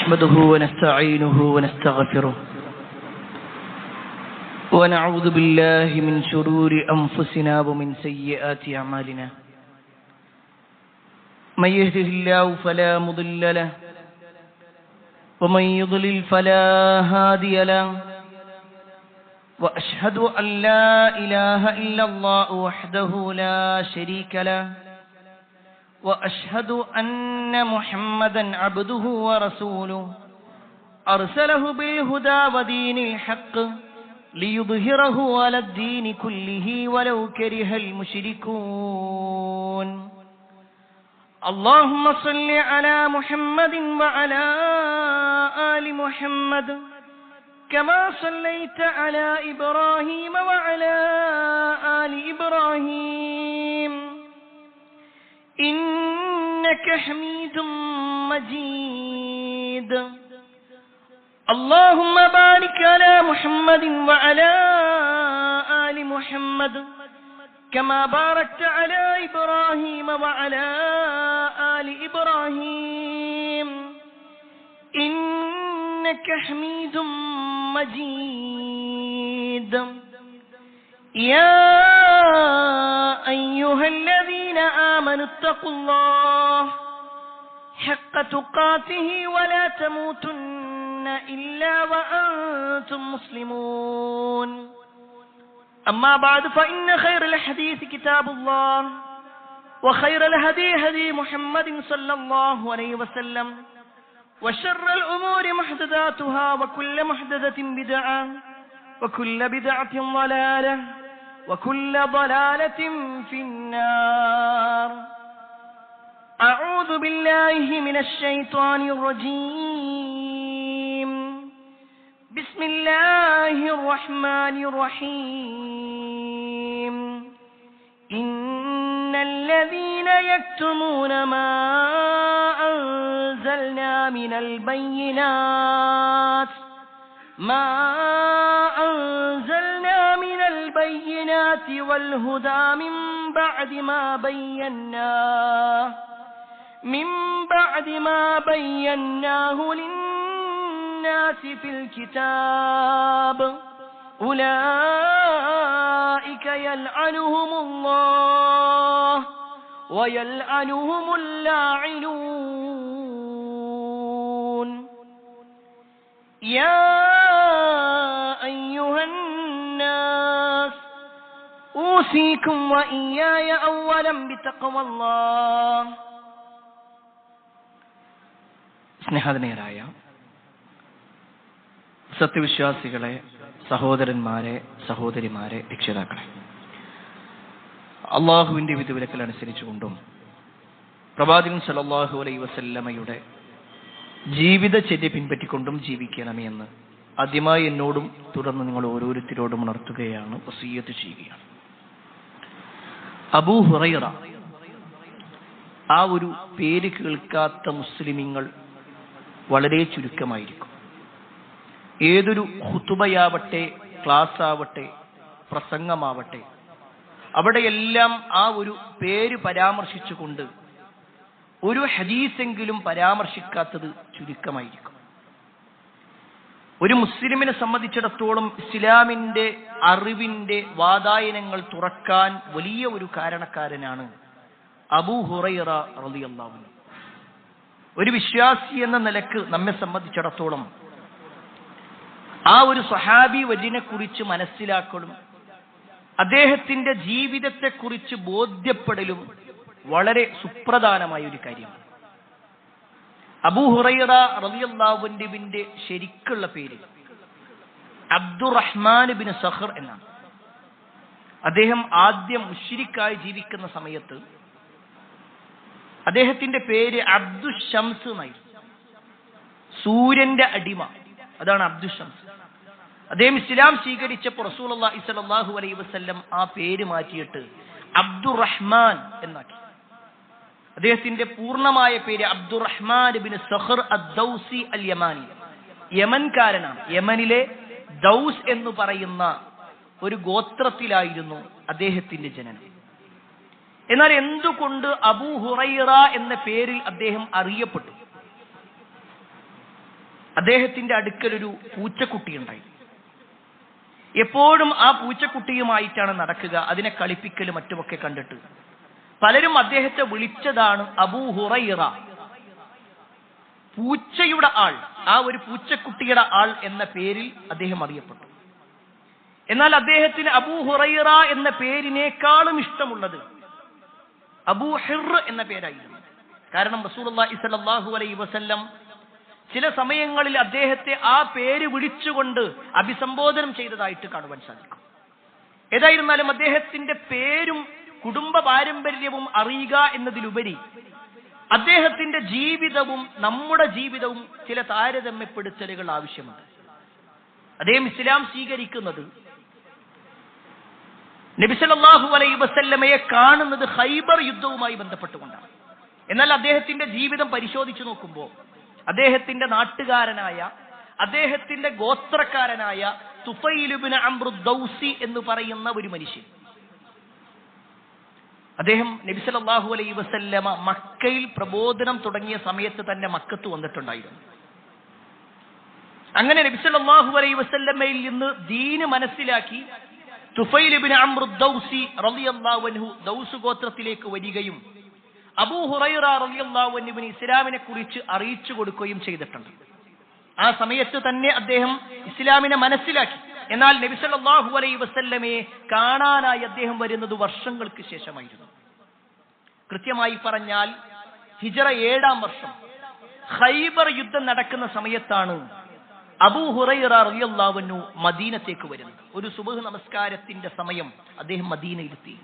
نحمده ونستعينه ونستغفره ونعوذ بالله من شرور أنفسنا ومن سيئات أعمالنا من يهده الله فلا مضل له ومن يضلل فلا هادي له وأشهد أن لا إله إلا الله وحده لا شريك له وأشهد أن محمدا عبده ورسوله أرسله بالهدى ودين الحق ليظهره على الدين كله ولو كره المشركون اللهم صل على محمد وعلى آل محمد كما صليت على إبراهيم وعلى آل إبراهيم إنك حميد مجيد اللهم بارك على محمد وعلى آل محمد كما باركت على إبراهيم وعلى آل إبراهيم إنك حميد مجيد يا أيها الذين آمنوا اتقوا الله حق تقاته ولا تموتن إلا وأنتم مسلمون أما بعد فإن خير الحديث كتاب الله وخير الهدي هدي محمد صلى الله عليه وسلم وشر الأمور محدثاتها وكل محدثة بدعة وكل بدعة ضلالة وكل ضلالة في النار أعوذ بالله من الشيطان الرجيم بسم الله الرحمن الرحيم إن الذين يكتمون ما أنزلنا من البينات والهدى من بعد ما بيناه للناس في الكتاب أولئك يلعنهم الله ويلعنهم اللاعنون يا أيها الناس أوصيكم وإياي أولا بتقوى الله. സ്നേഹധനീയരായ സത്യവിശ്വാസികളെ, സഹോദരന്മാരെ, സഹോദരിമാരെ, രക്ഷിതാക്കളെ, അള്ളാഹുവിന്റെ വിധിവിലക്കൽ അനുസരിച്ചുകൊണ്ടും പ്രവാചകൻ സല്ലല്ലാഹു അലൈഹി വസല്ലമയുടെ ജീവിതചര്യ പിൻപറ്റിക്കൊണ്ടും ജീവിക്കണമേ എന്ന് ആദ്യമായി എന്നോടും തുടർന്ന് നിങ്ങൾ ഓരോരുത്തരോടും ഉണർത്തുകയാണ്, വസിയ്യത്ത് ചെയ്യുകയാണ്. അബൂ ഹുറൈറ, ആ ഒരു പേര് കേൾക്കാത്ത മുസ്ലിമീങ്ങൾ വളരെ ചുരുക്കമായിരിക്കും. ഏതൊരു ഖുതുബയാവട്ടെ, ക്ലാസ് ആവട്ടെ, പ്രസംഗമാവട്ടെ, അവിടെയെല്ലാം ആ ഒരു പേര് പരാമർശിച്ചുകൊണ്ട് ഒരു ഹദീസെങ്കിലും പരാമർശിക്കാത്തത് ചുരുക്കമായിരിക്കും. ഒരു മുസ്ലിമിനെ സംബന്ധിച്ചിടത്തോളം ഇസ്ലാമിന്റെ അറിവിന്റെ വാതായനങ്ങൾ തുറക്കാൻ വലിയ ഒരു കാരണക്കാരനാണ് അബൂ ഹുറൈറ റളിയല്ലാഹു അൻഹു. ഒരു വിശ്വാസി എന്ന നിലക്ക് നമ്മെ സംബന്ധിച്ചിടത്തോളം ആ ഒരു സ്വഹാബി വര്യനെ കുറിച്ച് മനസ്സിലാക്കലും അദ്ദേഹത്തിന്റെ ജീവിതത്തെക്കുറിച്ച് ബോധ്യപ്പെടലും വളരെ സുപ്രധാനമായ ഒരു കാര്യമാണ്. അബൂ ഹുറൈറ റളിയല്ലാഹു അൻഹുവിന്റെ ശരിക്കുള്ള പേര് അബ്ദുറഹ്മാൻ ബിൻ സഖർ എന്നാണ്. അദ്ദേഹം ആദ്യം മുശ്രിക്കായി ജീവിക്കുന്ന സമയത്ത് അദ്ദേഹത്തിന്റെ പേര് അബ്ദു ഷംസ് എന്നായിരുന്നു. സൂര്യന്റെ അടിമ, അതാണ് അബ്ദു ഷംസ്. അദ്ദേഹം ഇസ്ലാം സ്വീകരിച്ചപ്പോൾ റസൂലുള്ളാഹി സ്വല്ലല്ലാഹു അലൈഹി വസല്ലം ആ പേര് മാറ്റിയിട്ട് അബ്ദുറഹ്മാൻ എന്നാക്കി. അദ്ദേഹത്തിന്റെ പൂർണ്ണമായ പേര് അബ്ദുറഹ്മാൻ ബിൻ സഖർ അദ്ദൗസി അൽ യമാനി, യമൻകാരനാണ്. യമനിലെ ദൗസ് എന്ന് പറയുന്ന ഒരു ഗോത്രത്തിലായിരുന്നു അദ്ദേഹത്തിന്റെ ജനനം. എന്നാൽ എന്തുകൊണ്ട് അബൂ ഹുറൈറ എന്ന പേരിൽ അദ്ദേഹം അറിയപ്പെട്ടു? അദ്ദേഹത്തിന്റെ അടുക്കൽ ഒരു പൂച്ചക്കുട്ടി ഉണ്ടായി. എപ്പോഴും ആ പൂച്ചക്കുട്ടിയുമായിട്ടാണ് നടക്കുക. അതിനെ കളിപ്പിക്കലും മറ്റുമൊക്കെ കണ്ടിട്ട് പലരും അദ്ദേഹത്തെ വിളിച്ചതാണ് അബൂ ഹുറൈറ, പൂച്ചയുടെ ആൾ. ആ ഒരു പൂച്ചക്കുട്ടിയുടെ ആൾ എന്ന പേരിൽ അദ്ദേഹം അറിയപ്പെട്ടു. എന്നാൽ അദ്ദേഹത്തിന് അബൂ ഹുറൈറ എന്ന പേരിനേക്കാളും ഇഷ്ടമുള്ളത് അബൂ ഹിർ എന്ന പേരായിരുന്നു. കാരണം റസൂലുള്ളാഹി സ്വല്ലല്ലാഹു അലൈഹി വസല്ലം ചില സമയങ്ങളിൽ അദ്ദേഹത്തെ ആ പേര് വിളിച്ചുകൊണ്ട് അഭിസംബോധനം ചെയ്തതായിട്ട് കാണുവാൻ സാധിക്കും. ഏതായിരുന്നാലും അദ്ദേഹത്തിന്റെ പേരും കുടുംബ പാരമ്പര്യവും അറിയുക എന്നതിലുപരി അദ്ദേഹത്തിന്റെ ജീവിതവും നമ്മുടെ ജീവിതവും ചില താരതമ്യപ്പെടുത്തലുകൾ ആവശ്യമുണ്ട്. അദ്ദേഹം ഇസ്ലാം സ്വീകരിക്കുന്നത് നബി സല്ലല്ലാഹു അലൈഹി വസല്ലമയെ കാണുന്നത് ഖൈബർ യുദ്ധവുമായി ബന്ധപ്പെട്ടുകൊണ്ടാണ്. എന്നാൽ അദ്ദേഹത്തിന്റെ ജീവിതം പരിശോധിച്ചു നോക്കുമ്പോൾ അദ്ദേഹത്തിന്റെ നാട്ടുകാരനായ, അദ്ദേഹത്തിന്റെ ഗോത്രക്കാരനായ തുഫൈൽ ഇബ്നു അംർ ദൗസി എന്ന് പറയുന്ന ഒരു മനുഷ്യൻ, അദ്ദേഹം നബി സല്ലല്ലാഹു അലൈഹി വസല്ലമ മക്കയിൽ പ്രബോധനം തുടങ്ങിയ സമയത്ത് തന്നെ മക്കത്ത് വന്നിട്ടുണ്ടായിരുന്നു. അങ്ങനെ നബി സല്ലല്ലാഹു അലൈഹി വസല്ലമയിൽ നിന്ന് ദീന് മനസ്സിലാക്കി തുഫൈൽ ഇബ്നു അംർ ദൗസി റളിയല്ലാഹു അൻഹു ദൗസ് ഗോത്രത്തിലേക്ക് വരികയും അബൂ ഹുറൈറ റളിയല്ലാഹു അൻഹുവിന് ഇസ്ലാമിനെ കുറിച്ച് അറിയിച്ചു കൊടുക്കുകയും ചെയ്തിട്ടുണ്ട്. ആ സമയത്ത് തന്നെ അദ്ദേഹം ഇസ്ലാമിനെ മനസ്സിലാക്കി. എന്നാൽ നബി സല്ലല്ലാഹു അലൈഹി വസല്ലമയെ കാണാനായി അദ്ദേഹം വരുന്നത് വർഷങ്ങൾക്ക് ശേഷമായിരുന്നു. കൃത്യമായി പറഞ്ഞാൽ ഹിജ്റ 7-ാം വർഷം ഖൈബർ യുദ്ധം നടക്കുന്ന സമയത്താണ് അബൂ ഹുറൈറ റളിയല്ലാഹു അൻഹു മദീനത്തേക്ക് വരുന്നത്. ഒരു സുബ്ഹ് നമസ്കാരത്തിന്റെ സമയം അദ്ദേഹം മദീനയിലെത്തി.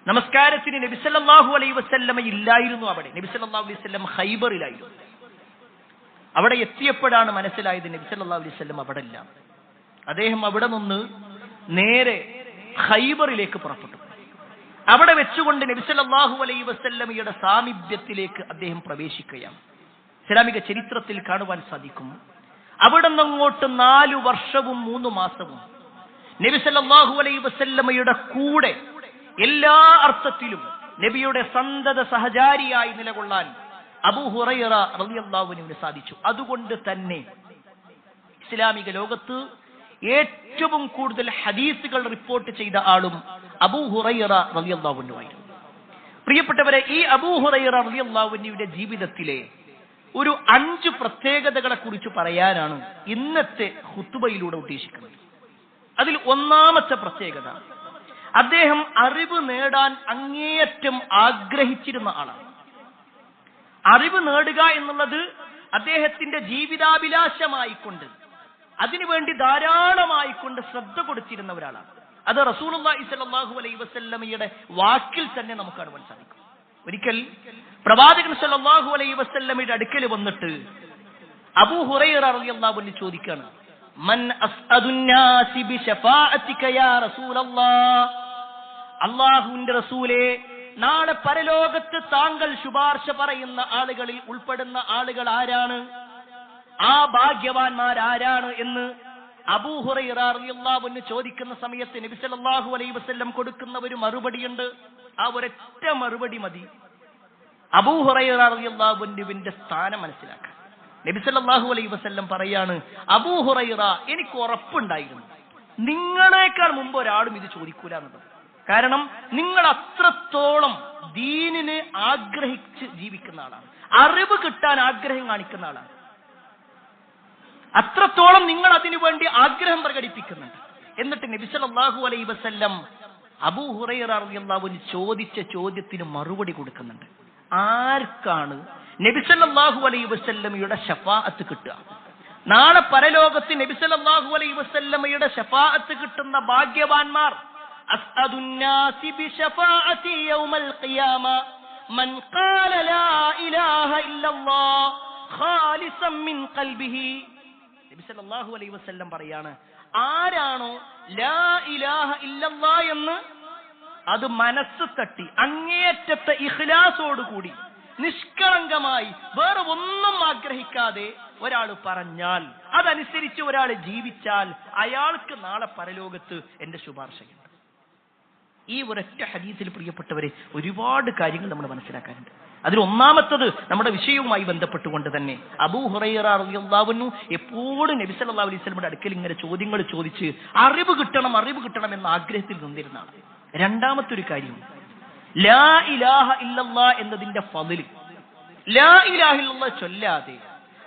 നമസ്കാരത്തിന് നബി സല്ലല്ലാഹു അലൈഹി വസല്ലമ ഇല്ലായിരുന്നു അവിടെ. നബി സല്ലല്ലാഹു അലൈഹി വസല്ലം ഖൈബറിലായിരുന്നു. അവിടെ എത്തിയപ്പോഴാണ് മനസ്സിലായത് നബി സല്ലല്ലാഹു അലൈഹി വസല്ലം അവിടെ ഇല്ല. അദ്ദേഹം അവിടെ നിന്ന് നേരെ ഖൈബറിലേക്ക് പുറപ്പെട്ടു. അവിടെ വെച്ചുകൊണ്ട് നബി സല്ലല്ലാഹു അലൈഹി വസല്ലമയുടെ സാമീപ്യത്തിലേക്ക് അദ്ദേഹം പ്രവേശിക്കുകയാണ്. ഇസ്ലാമിക ചരിത്രത്തിൽ കാണുവാൻ സാധിക്കും, അവിടെ നിന്നങ്ങോട്ട് 4 വർഷവും 3 മാസവും നബി സല്ലല്ലാഹു അലൈഹി വസല്ലമയുടെ കൂടെ എല്ലാ അർത്ഥത്തിലും നബിയുടെ സന്തത സഹചാരിയായി നിലകൊള്ളാൻ അബൂ ഹുറൈറ റളിയല്ലാഹു അൻഹുവിന് സാധിച്ചു. അതുകൊണ്ട് തന്നെ ഇസ്ലാമിക ലോകത്ത് ഏറ്റവും കൂടുതൽ ഹദീസുകൾ റിപ്പോർട്ട് ചെയ്ത ആളും അബൂ ഹുറൈറ റളിയല്ലാഹു അൻഹു ആയിരുന്നു. പ്രിയപ്പെട്ടവരെ, ഈ അബൂ ഹുറൈറ റളിയല്ലാഹു അൻഹുവിന്റെ ജീവിതത്തിലെ ഒരു 5 പ്രത്യേകതകളെ കുറിച്ച് പറയാനാണ് ഇന്നത്തെ ഖുതുബയിലൂടെ ഉദ്ദേശിക്കുന്നത്. അതിൽ ഒന്നാമത്തെ പ്രത്യേകത, അദ്ദേഹം അറിവ് നേടാൻ അങ്ങേയറ്റം ആഗ്രഹിച്ചിരുന്ന ആളാണ്. അറിവ് നേടുക എന്നുള്ളത് അദ്ദേഹത്തിന്റെ ജീവിതാഭിലാഷമായിക്കൊണ്ട് അതിനുവേണ്ടി ധാരാളമായിക്കൊണ്ട് ശ്രദ്ധ കൊടുത്തിരുന്ന ഒരാളാണ്. അത് റസൂലുള്ളാഹി സ്വല്ലല്ലാഹു അലൈഹി വസല്ലമയുടെ വാക്കിൽ തന്നെ നമുക്ക് കാണുവാൻ സാധിക്കും. ഒരിക്കൽ പ്രവാചകൻ സ്വല്ലല്ലാഹു അലൈഹി വസല്ലമയുടെ അടുക്കൽ വന്നിട്ട് അബൂ ഹുറൈറ റളിയല്ലാഹു അൻഹു ചോദിക്കുകയാണ്, മൻ അസ്അദുന്നാസി ബിശഫാഅതിക യാ റസൂലല്ലാഹ്, അല്ലാഹുവിന്റെ റസൂലേ, നാളെ പരലോകത്ത് താങ്കൾ ശുപാർശ പറയുന്ന ആളുകളിൽ ഉൾപ്പെടുന്ന ആളുകൾ ആരാണ്, ആ ഭാഗ്യവാന്മാരാരാണ് എന്ന് അബൂ ഹുറൈറ റളിയല്ലാഹു അൻഹു ചോദിക്കുന്ന സമയത്ത് നബി സല്ലല്ലാഹു അലൈഹി വസല്ലം കൊടുക്കുന്ന ഒരു മറുപടിയുണ്ട്. ആ ഒരൊറ്റ മറുപടി മതി അബൂ ഹുറൈറ റളിയല്ലാഹു അൻഹുവിന്റെ സ്ഥാനം മനസ്സിലാക്കാൻ. നബി സല്ലല്ലാഹു അലൈഹി വസല്ലം പറയാണ്, അബൂ ഹുറൈറ, എനിക്ക് ഉറപ്പുണ്ടായിരുന്നു നിങ്ങളെക്കാൾ മുമ്പ് ഒരാളും ഇത് ചോദിക്കൂല എന്നത്. കാരണം നിങ്ങൾ അത്രത്തോളം ദീനിനെ ആഗ്രഹിച്ച് ജീവിക്കുന്ന ആളാണ്, അറിവ് കിട്ടാൻ ആഗ്രഹം കാണിക്കുന്ന ആളാണ്. അത്രത്തോളം നിങ്ങൾ അതിനു വേണ്ടി ആഗ്രഹം പ്രകടിപ്പിക്കുന്നുണ്ട്. എന്നിട്ട് നബി സല്ലല്ലാഹു അലൈഹി വസല്ലം അബൂ ഹുറൈറ റളിയല്ലാഹു അൻഹു ചോദിച്ച ചോദ്യത്തിന് മറുപടി കൊടുക്കുന്നുണ്ട്. ആർക്കാണ് നബി സല്ലല്ലാഹു അലൈഹി വസല്ലമയുടെ ശഫാഅത്ത് കിട്ടുക? നാളെ പരലോകത്ത് നബി സല്ലല്ലാഹു അലൈഹി വസല്ലമയുടെ ശഫാഅത്ത് കിട്ടുന്ന ഭാഗ്യവാന്മാർ, അസ്അദുന്നാസി ബിശഫാഅതി യൗമൽ ഖിയാമ മൻ ഖാല ലാ ഇലാഹ ഇല്ലല്ലാഹ് ഖാലിസൻ മിൻ ഖൽബിഹി. നബി സല്ലല്ലാഹു അലൈഹി വസല്ലം പറയാണ്, ആരാണോ ലാ ഇലാഹ ഇല്ലല്ലാഹ് എന്ന് അത് മനസ്സ് തട്ടി അങ്ങേയറ്റത്തെ ഇഖ്ലാസോടുകൂടി നിഷ്കളങ്കമായി വേറെ ഒന്നും ആഗ്രഹിക്കാതെ ഒരാൾ പറഞ്ഞാൽ, അതനുസരിച്ച് ഒരാൾ ജീവിച്ചാൽ, അയാൾക്ക് നാളെ പരലോകത്ത് എന്റെ ശുപാർശയുണ്ട്. ഈ ഒരൊറ്റ ഹദീസിൽ പ്രിയപ്പെട്ടവരെ ഒരുപാട് കാര്യങ്ങൾ നമ്മൾ മനസ്സിലാക്കാനുണ്ട്. അതിൽ ഒന്നാമത്തത് നമ്മുടെ വിഷയവുമായി ബന്ധപ്പെട്ടുകൊണ്ട് തന്നെ അബൂ ഹുറൈറ റളിയല്ലാഹു അൻഹു എപ്പോഴും നബി സല്ലല്ലാഹു അലൈഹി വസല്ലമയുടെ അടുക്കൽ ഇങ്ങനെ ചോദ്യങ്ങൾ ചോദിച്ച് അറിവ് കിട്ടണം എന്ന ആഗ്രഹത്തിൽ നിന്നിരുന്നതാണ്. രണ്ടാമത്തെ ഒരു കാര്യം, ലാ ഇലാഹ ഇല്ലല്ലാഹ് എന്നതിന്റെ ഫളിൽ, ലാ ഇലാഹ ഇല്ലല്ലാഹ് ചൊല്ലാതെ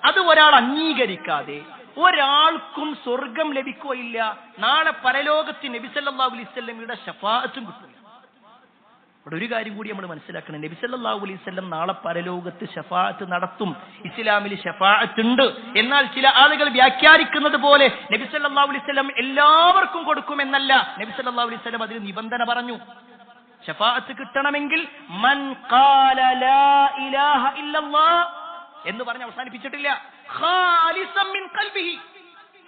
അത് ഒരാൾ അംഗീകരിക്കാതെ ഒരാൾക്കും സ്വർഗം ലഭിക്കുകയില്ല. നാളെ പരലോകത്ത് നബി സല്ലല്ലാഹു അലൈഹി വസല്ലമയുടെ ശഫാഅത്തും കിട്ടില്ല. ഇവിടെ ഒരു കാര്യം കൂടി നമ്മൾ മനസ്സിലാക്കണം. നബി സല്ലല്ലാഹു അലൈഹി വസല്ലം നാളെ പരലോകത്ത് ശഫാഅത്ത് നടത്തും. ഇസ്ലാമിൽ ശഫാഅത്ത് ഉണ്ട്. എന്നാൽ ചില ആളുകൾ വ്യാഖ്യാനിക്കുന്നത് പോലെ നബി സല്ലല്ലാഹു അലൈഹി വസല്ലം എല്ലാവർക്കും കൊടുക്കുമെന്നല്ല. നബി സല്ലല്ലാഹു അലൈഹി വസല്ലം അതിന് നിബന്ധന പറഞ്ഞു. ശഫാഅത്ത് കിട്ടണമെങ്കിൽ മൻ ഖാല ലാ ഇലാഹ ഇല്ലല്ലാഹ് എന്ന് പറഞ്ഞ് അവസാനിപ്പിച്ചിട്ടില്ല. ഖാലിസൻ മിൻ ഖൽബിഹി,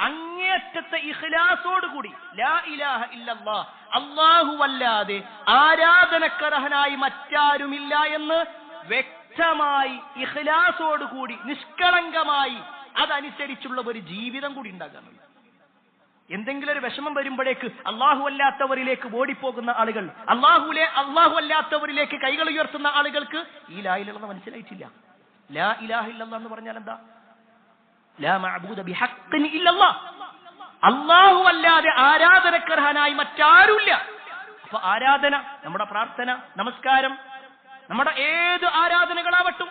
അങ്ങേറ്റത്തെ ഇഖ്ലാസോടുകൂടി ലാ ഇലാഹ ഇല്ലല്ലാഹ്, അല്ലാഹുവല്ലാതെ ആരാധനക്കർഹനായി മറ്റാരുമില്ല എന്ന് വ്യക്തമായി ഇഖ്ലാസോടുകൂടി നിഷ്കളങ്കമായി അതനുസരിച്ചുള്ള ഒരു ജീവിതം കൂടി ഉണ്ടാകാൻ. എന്തെങ്കിലും ഒരു വിഷമം വരുമ്പോഴേക്ക് അല്ലാഹു അല്ലാത്തവരിലേക്ക് ഓടിപ്പോകുന്ന ആളുകൾ, അല്ലാഹു അല്ലാത്തവരിലേക്ക് കൈകൾ ഉയർത്തുന്ന ആളുകൾക്ക് ഈ ലാ ഇലാഹ ഇല്ലല്ലാഹ് മനസ്സിലായിട്ടില്ല. ലാ ഇലാഹ ഇല്ലല്ലാഹ് എന്ന് പറഞ്ഞാൽ എന്താ? ലാ മഅബൂദ ബിഹഖ്ഖിൻ ഇല്ലല്ലാഹ്, അല്ലാഹു അല്ലാതെ ആരാധനക്കർഹനായി മറ്റാരുമില്ല. അപ്പൊ ആരാധന, നമ്മുടെ പ്രാർത്ഥന, നമസ്കാരം, നമ്മുടെ ഏത് ആരാധനകളാവട്ടും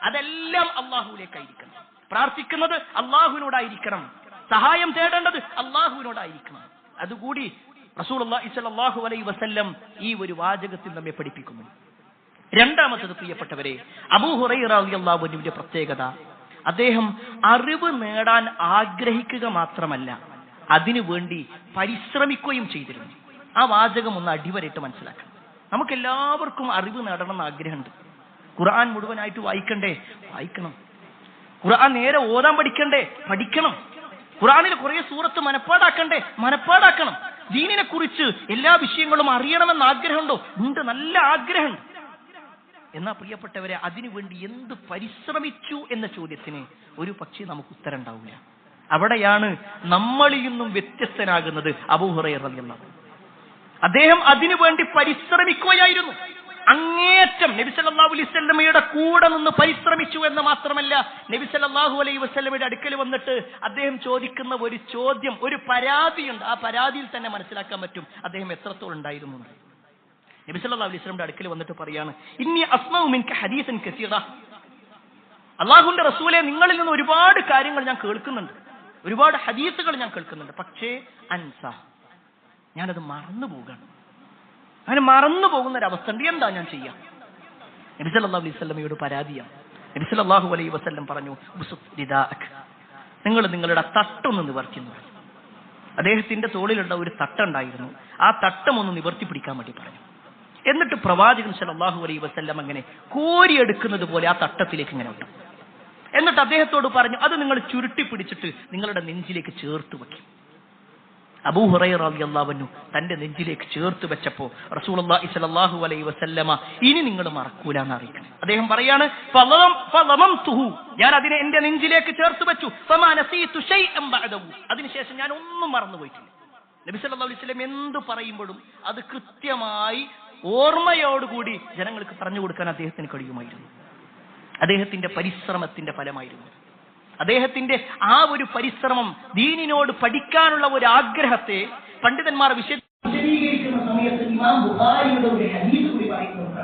അതെല്ലാം അല്ലാഹുവിലേക്കായിരിക്കണം. പ്രാർത്ഥിക്കുന്നത് അല്ലാഹുവിനോടായിരിക്കണം. സഹായം തേടേണ്ടത് അല്ലാഹുവിനോടായിരിക്കണം. അതുകൂടി റസൂലുള്ളാഹി സ്വല്ലല്ലാഹു അലൈഹി വസല്ലം ഈ ഒരു വാചകത്തിൽ നമ്മെ പഠിപ്പിക്കുന്നു. രണ്ടാമത്തത് പ്രിയപ്പെട്ടവരെ, അബൂ ഹുറൈറ റളിയല്ലാഹു അൻഹുവിന്റെ പ്രത്യേകത, അദ്ദേഹം അറിവ് നേടാൻ ആഗ്രഹിക്കുക മാത്രമല്ല, അതിനു വേണ്ടി പരിശ്രമിക്കുകയും ചെയ്തിരുന്നു. ആ വാചകം ഒന്ന് അടിവരയിട്ട് മനസ്സിലാക്കണം. നമുക്ക് എല്ലാവർക്കും അറിവ് നേടണം എന്ന് ആഗ്രഹമുണ്ട്. ഖുർആൻ മുഴുവനായിട്ട് വായിക്കണ്ടേ? വായിക്കണം. ഖുർആൻ നേരെ ഓതാൻ പഠിക്കണം. ഖുർആനിൽ കുറെ സൂറത്ത് മനപ്പാടാക്കണം. ദീനിനെ കുറിച്ച് എല്ലാ വിഷയങ്ങളും അറിയണമെന്ന് ആഗ്രഹമുണ്ടോ? ഉണ്ട്, നല്ല ആഗ്രഹമുണ്ട്. എന്നാ പ്രിയപ്പെട്ടവരെ, അതിനുവേണ്ടി എന്ത് പരിശ്രമിച്ചു എന്ന ചോദ്യത്തിന് ഒരു പക്ഷേ നമുക്ക് ഉത്തരം ഉണ്ടാവില്ല. അവിടെയാണ് നമ്മളിൽ നിന്നും വ്യത്യസ്തനാകുന്നത് അബൂ ഹുറൈറ റളിയല്ലാഹു അൻഹു. അദ്ദേഹം അതിനുവേണ്ടി പരിശ്രമിക്കുകയായിരുന്നു. അങ്ങേറ്റം നബി സല്ലല്ലാഹു അലൈഹി വസല്ലമയുടെ കൂടെ നിന്ന് പരിശ്രമിച്ചു എന്ന് മാത്രമല്ല, നബി സല്ലല്ലാഹു അലൈഹി വസല്ലമയുടെ അടുക്കൽ വന്നിട്ട് അദ്ദേഹം ചോദിക്കുന്ന ഒരു ചോദ്യം, ഒരു പരാതിയുണ്ട്. ആ പരാതിയിൽ തന്നെ മനസ്സിലാക്കാൻ പറ്റും അദ്ദേഹം എത്രത്തോളം ഉണ്ടായിരുന്നു. നബി സല്ലല്ലാഹു അലൈഹി വസല്ലമയുടെ അടുക്കൽ വന്നിട്ട് പറയാണ്, ഇന്നി അസ്മഉ മിൻക ഹദീസൻ കസീറ, അല്ലാഹുവിന്റെ റസൂലേ, നിങ്ങളിൽ നിന്ന് ഒരുപാട് കാര്യങ്ങൾ ഞാൻ കേൾക്കുന്നുണ്ട്, ഒരുപാട് ഹദീസുകൾ ഞാൻ കേൾക്കുന്നുണ്ട്. പക്ഷേ അൻസ, ഞാനത് മറന്നുപോകാണ്. അങ്ങനെ മറന്നു പോകുന്ന ഒരവസ്ഥ ഉണ്ട്. എന്താ ഞാൻ ചെയ്യാം? നബി സല്ലല്ലാഹു അലൈഹി വസല്ലമയോട് പരാതിയാണ്. നബി സല്ലല്ലാഹു അലൈഹി വസല്ലം പറഞ്ഞു, നിങ്ങൾ നിങ്ങളുടെ തട്ടൊന്ന് നിവർത്തിന്നു. അദ്ദേഹത്തിന്റെ തോളിലുള്ള ഒരു തട്ടുണ്ടായിരുന്നു. ആ തട്ടം ഒന്ന് നിവർത്തി പിടിക്കാൻ വേണ്ടി പറഞ്ഞു. എന്നിട്ട് പ്രവാചകൻ സല്ലല്ലാഹു അലൈഹി വസല്ലം അങ്ങനെ കോരിയെടുക്കുന്നത് പോലെ ആ തട്ടത്തിലേക്ക് ഇങ്ങനെ ഇട്ടു. എന്നിട്ട് അദ്ദേഹത്തോട് പറഞ്ഞു, അത് നിങ്ങൾ ചുരുട്ടി പിടിച്ചിട്ട് നിങ്ങളുടെ നെഞ്ചിലേക്ക് ചേർത്ത് വെക്കും. അബൂ ഹുറൈറ റളിയല്ലാഹു അൻഹു തന്റെ നെഞ്ചിലേക്ക് ചേർത്ത് വെച്ചപ്പോ റസൂലുള്ളാഹി സ്വല്ലല്ലാഹു അലൈഹി വസല്ലമ ഇനി നിങ്ങൾ മറക്കൂല എന്ന് അറിയിക്കണം. അദ്ദേഹം പറയാണ്, ഞാൻ അതിനെ എന്റെ നെഞ്ചിലേക്ക് ചേർത്ത് വെച്ചു. അതിനുശേഷം ഞാൻ ഒന്നും മറന്നുപോയിട്ടില്ല. നബി സല്ലല്ലാഹു അലൈഹി വസല്ലം എന്ത് പറയുമ്പോഴും അത് കൃത്യമായി ഓർമ്മയോടുകൂടി ജനങ്ങൾക്ക് പറഞ്ഞു കൊടുക്കാൻ അദ്ദേഹത്തിന് കഴിയുമായിരുന്നു. അദ്ദേഹത്തിന്റെ പരിശ്രമത്തിന്റെ ഫലമായിരുന്നു. അദ്ദേഹത്തിന്റെ ആ ഒരു പരിശ്രമം, ദീനിനോട് പഠിക്കാനുള്ള ഒരു ആഗ്രഹത്തെ പണ്ഡിതന്മാർ വിശദീകരിക്കുന്ന സമയത്ത് ഇമാം ബുഖാരിയുടെ ഒരു ഹദീസ് കൂടി പറയുന്നുണ്ട്.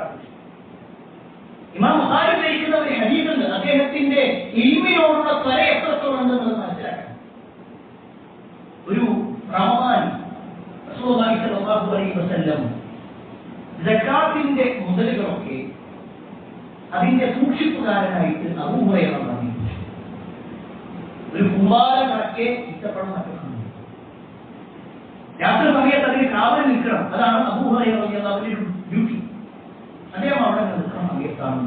ഇമാം ബുഖാരി ഉദ്ധരിക്കുന്ന ഒരു ഹദീസ് ഉണ്ട്. അദ്ദേഹത്തിന്റെ ഇൽമിനോടുള്ള ത്വര എത്രത്തോളം ഉണ്ടെന്ന് മനസ്സിലാക്കണം. ഒരു റമദാൻ റസൂലുള്ളാഹി സ്വല്ലല്ലാഹു അലൈഹി വസല്ലം സക്കാത്തിന്റെ മുതലുകളൊക്കെ അതിന്റെ സൂക്ഷിപ്പുകാരനായിട്ട് അബൂ ഹുറൈറ പറഞ്ഞു. ഒരു കുമ്പാര കണക്കെ ഇഷ്ടപ്പെടാൻ പറ്റുന്നു. രാത്രി സമയത്ത് അതിന് കാവൽ നിൽക്കണം. അതാണ് അബൂ ഹുറൈറ റളിയല്ലാഹു അൻഹുവിന്റെ ഡ്യൂട്ടി. അദ്ദേഹം അവിടെ നിൽക്കുന്ന സമയത്താണ്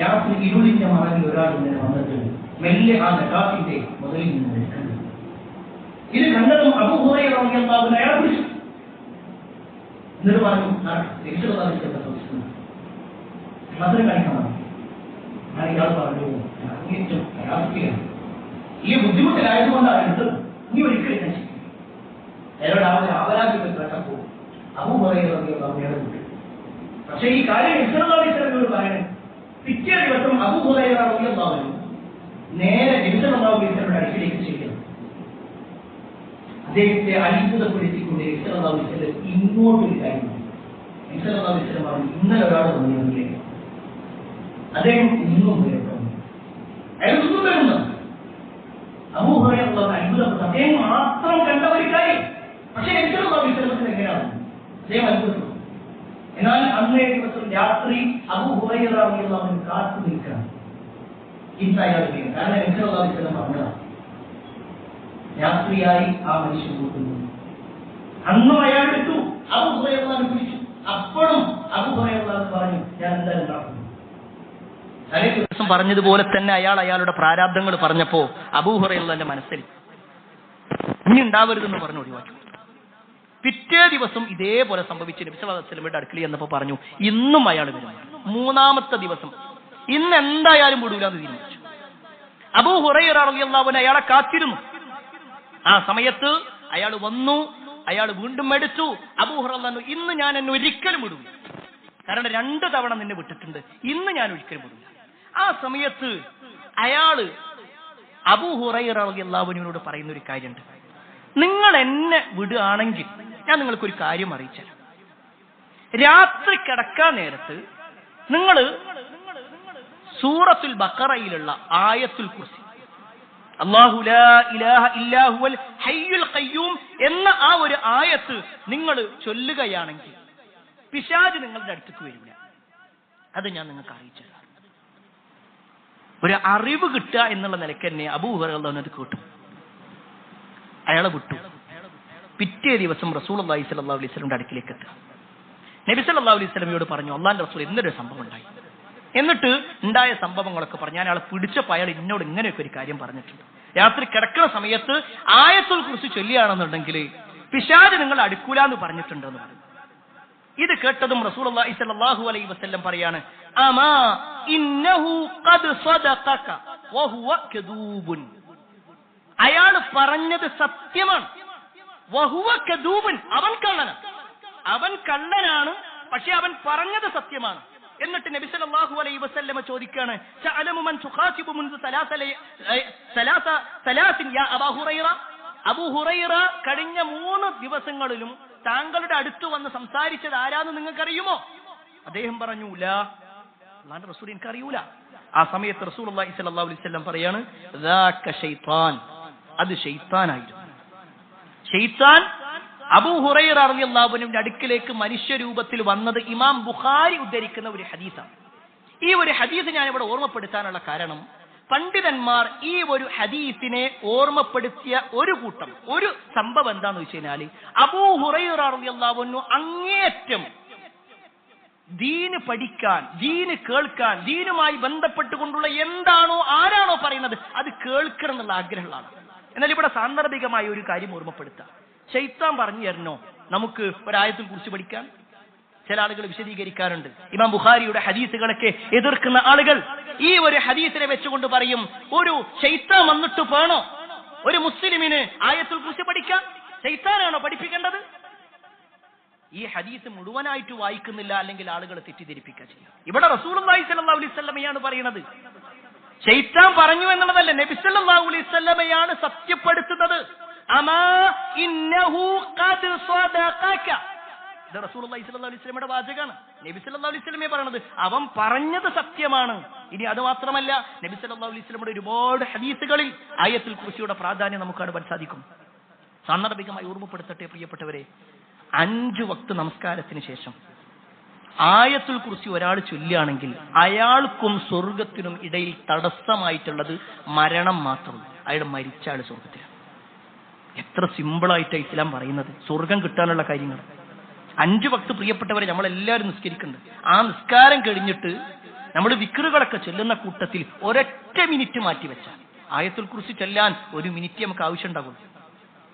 രാത്രി ഇരുളിന്റെ മറവിൽ ഒരാൾ ഇങ്ങനെ വന്നിട്ട് മെല്ലെ ആ സക്കാത്തിന്റെ മുതലിൽ നിന്ന് നിൽക്കുന്നത്. ഇത് കണ്ടതും അബൂ ഹുറൈറ റളിയല്ലാഹു അൻഹു അയാളെ വിളിച്ചു. എന്നിട്ട് പറഞ്ഞു, പത്രം കാണിക്കണം. ഞാൻ ഇയാൾ പറഞ്ഞു, അയാൾക്കാണ് ഈ ബുദ്ധിമുട്ടിലായതുകൊണ്ടാണ് എടുത്തത്. നീ ഒരിക്കലും ഞാൻ ചെയ്യും. അയാളുടെ ആ ഒരു ആവലാതികൾ കേട്ടപ്പോൾ അബൂ ഹുറൈറ റളിയല്ലാഹു അൻഹു വിട്ടു. പക്ഷേ ഈ കാര്യം ഇസ്ലാമിനോട് പറയണേ. പിറ്റേ ദിവസം അബൂ ഹുറൈറ റളിയല്ലാഹു അൻഹു നേരെ നബി സല്ലല്ലാഹു അലൈഹി വസല്ലമയുടെ അടുക്കിലേക്ക് ചെല്ലുന്നു. അദ്ദേഹത്തെ അത്ഭുതപ്പെടുത്തിക്കൊണ്ട് നബി സല്ലല്ലാഹു അലൈഹി വസല്ലം ഇങ്ങോട്ടൊരു കാര്യം നബി സല്ലല്ലാഹു അലൈഹി വസല്ലം പറഞ്ഞു, ഇന്നലെ ഒരാൾ വന്നിരുന്നില്ലേ, അദ്ദേഹം ഇന്നും വരട്ടോ, അയാൾ ഇന്നും വരുന്നു. അബൂ ഹുറൈറ റളിയല്ലാഹു അൻഹു അത്ഭുതപ്പെട്ടു. അദ്ദേഹം മാത്രം കണ്ട ഒരു കാര്യം, പക്ഷേ നബി സല്ലല്ലാഹു അലൈഹി വസല്ലം എങ്ങനെയാണ് അദ്ദേഹം അത്ഭുതപ്പെട്ടു. എന്നാൽ അന്നേ ദിവസം രാത്രി അബൂ ഹുറൈറ റളിയല്ലാഹു അൻഹു കാത്തു നിൽക്കുകയാണ്. ഇന്ന് അയാൾ വീണു. കാരണം നബി സല്ലല്ലാഹു അലൈഹി വസല്ലം പറഞ്ഞതാണ്, രാത്രിയായി ആ മനുഷ്യൻ കൂട്ടുന്നു. അന്നും അയാൾ എടുത്തു, അബൂ ഹുറൈറ റളിയല്ലാഹു അൻഹു പിടിച്ചു. അപ്പോഴും അബൂ ഹുറൈറ റളിയല്ലാഹു അൻഹു പറഞ്ഞു, ഞാൻ എന്തായാലും നടക്കുന്നു. തലേ ദിവസം പറഞ്ഞതുപോലെ തന്നെ അയാളുടെ പ്രാരാബ്ദങ്ങൾ പറഞ്ഞപ്പോ അബൂ ഹുറൈറ റളിയല്ലാഹു മനസ്സിൽ ഇനി ഉണ്ടാവരുതെന്ന് പറഞ്ഞു ഒഴിവാക്കി. പിറ്റേ ദിവസം ഇതേപോലെ സംഭവിച്ചു. നബി സല്ലല്ലാഹു അലൈഹി വസല്ലമയുടെ അടുക്കൽ എന്നപ്പോ പറഞ്ഞു, ഇന്നും അയാൾ വരും. മൂന്നാമത്തെ ദിവസം ഇന്ന് എന്തായാലും വിടൂലെന്ന് തീരുമാനിച്ചു. അബൂ ഹുറൈറ റളിയല്ലാഹു അൻഹു അയാളെ കാത്തിരുന്നു. ആ സമയത്ത് അയാൾ വന്നു, അയാൾ വീണ്ടും എടുത്തു. അബൂ ഹുറൈറ റളിയല്ലാഹു അൻഹു, ഇന്ന് ഞാൻ എന്നെ ഒരിക്കലും വിടൂല, കാരണം 2 തവണ നിന്നെ വിട്ടിട്ടുണ്ട്, ഇന്ന് ഞാൻ ഒരിക്കലും വിടൂല. ആ സമയത്ത് അയാള് അബൂ ഹുറൈറ റളിയല്ലാഹു അൻഹുവിനോട് പറയുന്ന ഒരു കാര്യമുണ്ട്, നിങ്ങൾ എന്നെ വിടുകയാണെങ്കിൽ ഞാൻ നിങ്ങൾക്കൊരു കാര്യം അറിയിച്ചു. രാത്രി കിടക്കാൻ നേരത്ത് നിങ്ങൾ സൂറത്തുൽ ബഖറയിലുള്ള ആയത്തുൽ കുർസി, അല്ലാഹു ലാ ഇലാഹ ഇല്ലാ ഹുവൽ ഹയ്യുൽ ഖയ്യൂം എന്ന ആ ഒരു ആയത്ത് നിങ്ങൾ ചൊല്ലുകയാണെങ്കിൽ പിശാച് നിങ്ങളുടെ അടുത്തേക്ക് വരില്ല. അത് ഞാൻ നിങ്ങൾക്ക് അറിയിച്ചു. ഒരു അറിവ് കിട്ടുക എന്നുള്ള നിലയ്ക്ക് തന്നെ അബൂ ഹുറൈറ റളിയല്ലാഹു അൻഹു കേട്ടു. അയാളെ വിട്ടു. പിറ്റേ ദിവസം റസൂലുള്ളാഹി സ്വല്ലല്ലാഹു അലൈഹി വസല്ലമയുടെ അടുക്കിലേക്ക് എത്തി. നബി സല്ലല്ലാഹു അലൈഹി വസല്ലമയോട് പറഞ്ഞു, അല്ലാഹുവിന്റെ റസൂൽ ഇന്നൊരു സംഭവം ഉണ്ടായി. എന്നിട്ട് ഉണ്ടായ സംഭവങ്ങളൊക്കെ പറഞ്ഞു. ഞാൻ അയാളെ പിടിച്ചപ്പോൾ അയാൾ എന്നോട് ഇങ്ങനെയൊക്കെ ഒരു കാര്യം പറഞ്ഞിട്ടുണ്ട്. രാത്രി കിടക്കുന്ന സമയത്ത് ആയത്തുൽ കുർസി ചൊല്ലിയാണെന്നുണ്ടെങ്കിൽ പിശാച് നിങ്ങൾ അടുക്കൂലെന്ന് പറഞ്ഞിട്ടുണ്ട് എന്ന് പറഞ്ഞു. ഇത് കേട്ടതും റസൂലുള്ളാഹി സ്വല്ലല്ലാഹു അലൈഹി വസല്ലം പറയാണ്, അമാ ഇന്നഹു ഖദ് സദഖക വഹുവ കദൂബുൻ. അയാൾ പറഞ്ഞത് സത്യമാണ്. വഹുവ കദൂബുൻ, അവൻ കള്ളനാണ്, പക്ഷെ അവൻ പറഞ്ഞത് സത്യമാണ്. എന്നിട്ട് നബി സല്ലല്ലാഹു അലൈഹി വസല്ലം ചോദിക്കാണ്, സഅലമു മൻ തുഖാതിബു മുൻദു സലാസിൻ യാ അബൂ ഹുറൈറ. അബൂ ഹുറൈറ കഴിഞ്ഞ 3 ദിവസങ്ങളിലും താങ്കളുടെ അടുത്ത് വന്ന് സംസാരിച്ചത് ആരാന്ന് നിങ്ങൾക്കറിയുമോ? അദ്ദേഹം പറഞ്ഞു, ലാ, അല്ലാഹുവിന്റെ റസൂൽ എനിക്കറിയൂല. ആ സമയത്ത് റസൂലുള്ളാഹി സ്വല്ലല്ലാഹു അലൈഹി വസല്ലം പറയാണ്, ദാക ശൈത്താൻ, അത് ശൈത്താനായിരുന്നു. ശൈത്താൻ അബൂ ഹുറൈറ റളിയല്ലാഹു അൻഹുവിന്റെ അടുക്കിലേക്ക് മനുഷ്യരൂപത്തിൽ വന്നത് ഇമാം ബുഖാരി ഉദ്ധരിക്കുന്ന ഒരു ഹദീസാണ്. ഈ ഒരു ഹദീസ് ഞാൻ ഇവിടെ ഓർമ്മപ്പെടുത്താനുള്ള കാരണം, പണ്ഡിതന്മാർ ഈ ഒരു ഹദീസിനെ ഓർമ്മപ്പെടുത്തിയ ഒരു സംഭവം എന്താന്ന് വെച്ച് കഴിഞ്ഞാല്, അബൂ ഹുറൈറ റളിയല്ലാഹു അൻഹു അങ്ങേയറ്റം ദീന് പഠിക്കാൻ, ദീന് കേൾക്കാൻ, ദീനുമായി ബന്ധപ്പെട്ടുകൊണ്ടുള്ള എന്താണോ ആരാണോ പറയുന്നത് അത് കേൾക്കണം എന്നുള്ള ആഗ്രഹമുള്ളതാണ്. എന്നാൽ ഇവിടെ സാന്ദർഭികമായ ഒരു കാര്യം ഓർമ്മപ്പെടുത്താം. ശൈത്താൻ പറഞ്ഞു തരണോ നമുക്ക് ഒരായത്തുൽ കുർസി പഠിക്കാൻ? ചില ആളുകൾ വിശദീകരിക്കാറുണ്ട്. ഇമാം ബുഖാരിയുടെ ഹദീസുകളൊക്കെ എതിർക്കുന്ന ആളുകൾ ഈ ഒരു ഹദീസിനെ വെച്ചുകൊണ്ട് പറയും, ഒരു ശൈത്താൻ വന്നിട്ട് വേണോ ഒരു മുസ്ലിമിന് ആയത്തുൽ കുർസി പഠിക്കാൻ? ശൈത്താനാണോ പഠിപ്പിക്കേണ്ടത്? ഈ ഹദീസ് മുഴുവനായിട്ട് വായിക്കുന്നില്ല, അല്ലെങ്കിൽ ആളുകൾ തെറ്റിദ്ധരിപ്പിക്കുക ചെയ്യാം. ഇവിടെ റസൂലുള്ളാഹി സ്വല്ലല്ലാഹു അലൈഹി വസല്ലമയാണ് പറയുന്നത്. ശൈത്താൻ പറഞ്ഞു എന്നുള്ളതല്ല, നബി സല്ലല്ലാഹു അലൈഹി വസല്ലമയാണ് സത്യപ്പെടുത്തുന്നത്. അമാ ഇന്നഹു ഖദ് സദഖക. ഇത് റസൂലുള്ളാഹി സ്വല്ലല്ലാഹു അലൈഹി വസല്ലമയുടെ വാചകമാണ്. നബി സല്ലല്ലാഹു അലൈഹി വസല്ലമയെ പറയുന്നത് അവൻ പറഞ്ഞത് സത്യമാണ്. ഇനി അത് മാത്രമല്ല, നബി സല്ലല്ലാഹു അലൈഹി വസല്ലമയുടെ ഒരുപാട് ഹദീസുകളിൽ ആയത്തുൽ കുർസിയുടെ പ്രാധാന്യം നമുക്ക് കാണാൻ സാധിക്കും. സാന്ദർഭികമായി ഓർമ്മപ്പെടുത്തട്ടെ പ്രിയപ്പെട്ടവരെ, 5 വക്ത് നമസ്കാരത്തിന് ശേഷം ആയത്തുൽ കുർസി ഒരാൾ ചൊല്ലുകയാണെങ്കിൽ അയാൾക്കും സ്വർഗത്തിനും ഇടയിൽ തടസ്സമായിട്ടുള്ളത് മരണം മാത്രമേ. അയാൾ മരിച്ച ആൾ സ്വർഗത്തിലാണ്. എത്ര സിമ്പിളായിട്ടാണ് ഇസ്ലാം പറയുന്നത് സ്വർഗം കിട്ടാനുള്ള കാര്യങ്ങൾ. 5 വക്ത് പ്രിയപ്പെട്ടവരെ നമ്മളെല്ലാവരും നിസ്കരിക്കുന്നുണ്ട്. ആ നിസ്കാരം കഴിഞ്ഞിട്ട് നമ്മൾ വിക്റുകളൊക്കെ ചൊല്ലുന്ന കൂട്ടത്തിൽ ഒരൊറ്റ മിനിറ്റ് മാറ്റി വെച്ചാൽ ആയത്തുൽ കുർസി ചൊല്ലാൻ 1 മിനിറ്റ് നമുക്ക് ആവശ്യം ഉണ്ടാകും.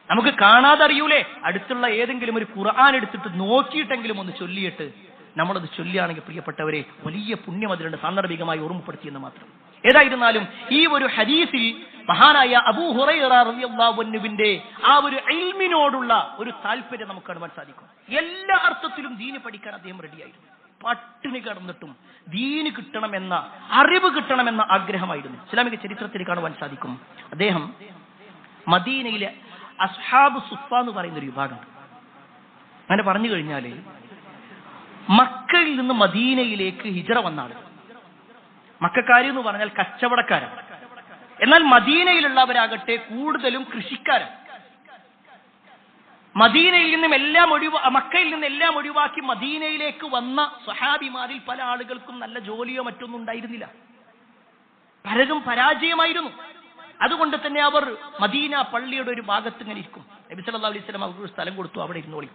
നമുക്ക് കാണാതെ അറിയൂലേ, അടുത്തുള്ള ഏതെങ്കിലും ഒരു ഖുർആൻ എടുത്തിട്ട് നോക്കിയിട്ടെങ്കിലും ഒന്ന് ചൊല്ലിയിട്ട് നമ്മളത് ചൊല്ലുകയാണെങ്കിൽ പ്രിയപ്പെട്ടവരെ വലിയ പുണ്യം അതിലുണ്ട്. സാന്ദർഭികമായി ഓർമ്മപ്പെടുത്തിയെന്ന് മാത്രം. ഏതായിരുന്നാലും ഈ ഒരു ഹദീസിൽ മഹാനായ അബൂ ഹുറൈറ റളിയല്ലാഹു അൻഹുവിന്റെ ആ ഒരു ഇൽമിനോടുള്ള ഒരു താല്പര്യം നമുക്ക് കാണുവാൻ സാധിക്കും. എല്ലാ അർത്ഥത്തിലും ദീന് പഠിക്കാൻ അദ്ദേഹം റെഡിയായിരുന്നു. പട്ടിണി കിടന്നിട്ടും ദീന് കിട്ടണമെന്ന, അറിവ് കിട്ടണമെന്ന ആഗ്രഹമായിരുന്നു. ഇസ്ലാമിക ചരിത്രത്തിൽ കാണുവാൻ സാധിക്കും. അദ്ദേഹം മദീനയിലെ അസ്ഹാബ് സുഫ എന്ന് പറയുന്ന ഒരു വിഭാഗം. അങ്ങനെ പറഞ്ഞു കഴിഞ്ഞാല് മക്കയിൽ നിന്ന് മദീനയിലേക്ക് ഹിജറ വന്ന ആളുകൾ. മക്കക്കാരി എന്ന് പറഞ്ഞാൽ കച്ചവടക്കാരാണ്. എന്നാൽ മദീനയിലുള്ളവരാകട്ടെ കൂടുതലും കൃഷിക്കാരാണ്. മദീനയിൽ നിന്നും മക്കയിൽ നിന്നും എല്ലാം ഒഴിവാക്കി മദീനയിലേക്ക് വന്ന സ്വഹാബിമാരിൽ പല ആളുകൾക്കും നല്ല ജോലിയോ മറ്റൊന്നും ഉണ്ടായിരുന്നില്ല. പലരും പരാജയമായിരുന്നു. അതുകൊണ്ട് തന്നെ അവർ മദീന പള്ളിയുടെ ഒരു ഭാഗത്ത് ഇങ്ങനെ ഇരിക്കും. നബി സല്ലല്ലാഹു അലൈഹി വസല്ലം അവർക്ക് ഒരു സ്ഥലം കൊടുത്തു, അവിടെ ഇരുന്നോളി.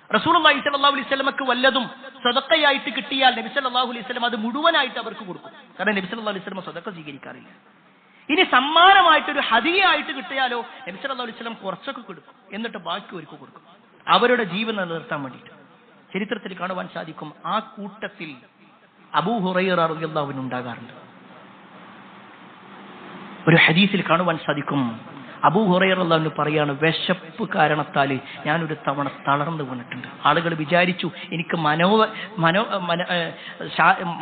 റസൂലുള്ളാഹി സ്വല്ലല്ലാഹു അലൈഹി വസല്ലമക്ക് വല്ലതും സദഖയായിട്ട് കിട്ടിയാൽ നബി സല്ലല്ലാഹു അലൈഹി വസല്ലം അത് മുഴുവനായിട്ട് അവർക്ക് കൊടുക്കും. കാരണം നബി സല്ലല്ലാഹു അലൈഹി വസല്ലം സദഖ സ്വീകരിക്കാറില്ല. ഇനി സമ്മാനമായിട്ടൊരു ഹദിയയായിട്ട് കിട്ടിയാലോ നബി സല്ലല്ലാഹു അലൈഹി വസല്ലം കുറച്ചൊക്കെ കൊടുക്കും, എന്നിട്ട് ബാക്കി ഒരുക്ക് കൊടുക്കും, അവരുടെ ജീവൻ നിലനിർത്താൻ വേണ്ടിയിട്ട്. ചരിത്രത്തിൽ കാണുവാൻ സാധിക്കും ആ കൂട്ടത്തിൽ അബൂ ഹുറൈറ റളിയല്ലാഹു അൻഹു ഉണ്ടാകാറുണ്ട്. ഒരു ഹദീസിൽ കാണുവാൻ സാധിക്കും അബൂ ഹുറൈറ റളിയല്ലാഹു അൻഹു പറയാണ്, വിശപ്പ് കാരണത്താൽ ഞാനൊരു തവണ തളർന്നു വീണിട്ടുണ്ട്. ആളുകൾ വിചാരിച്ചു എനിക്ക്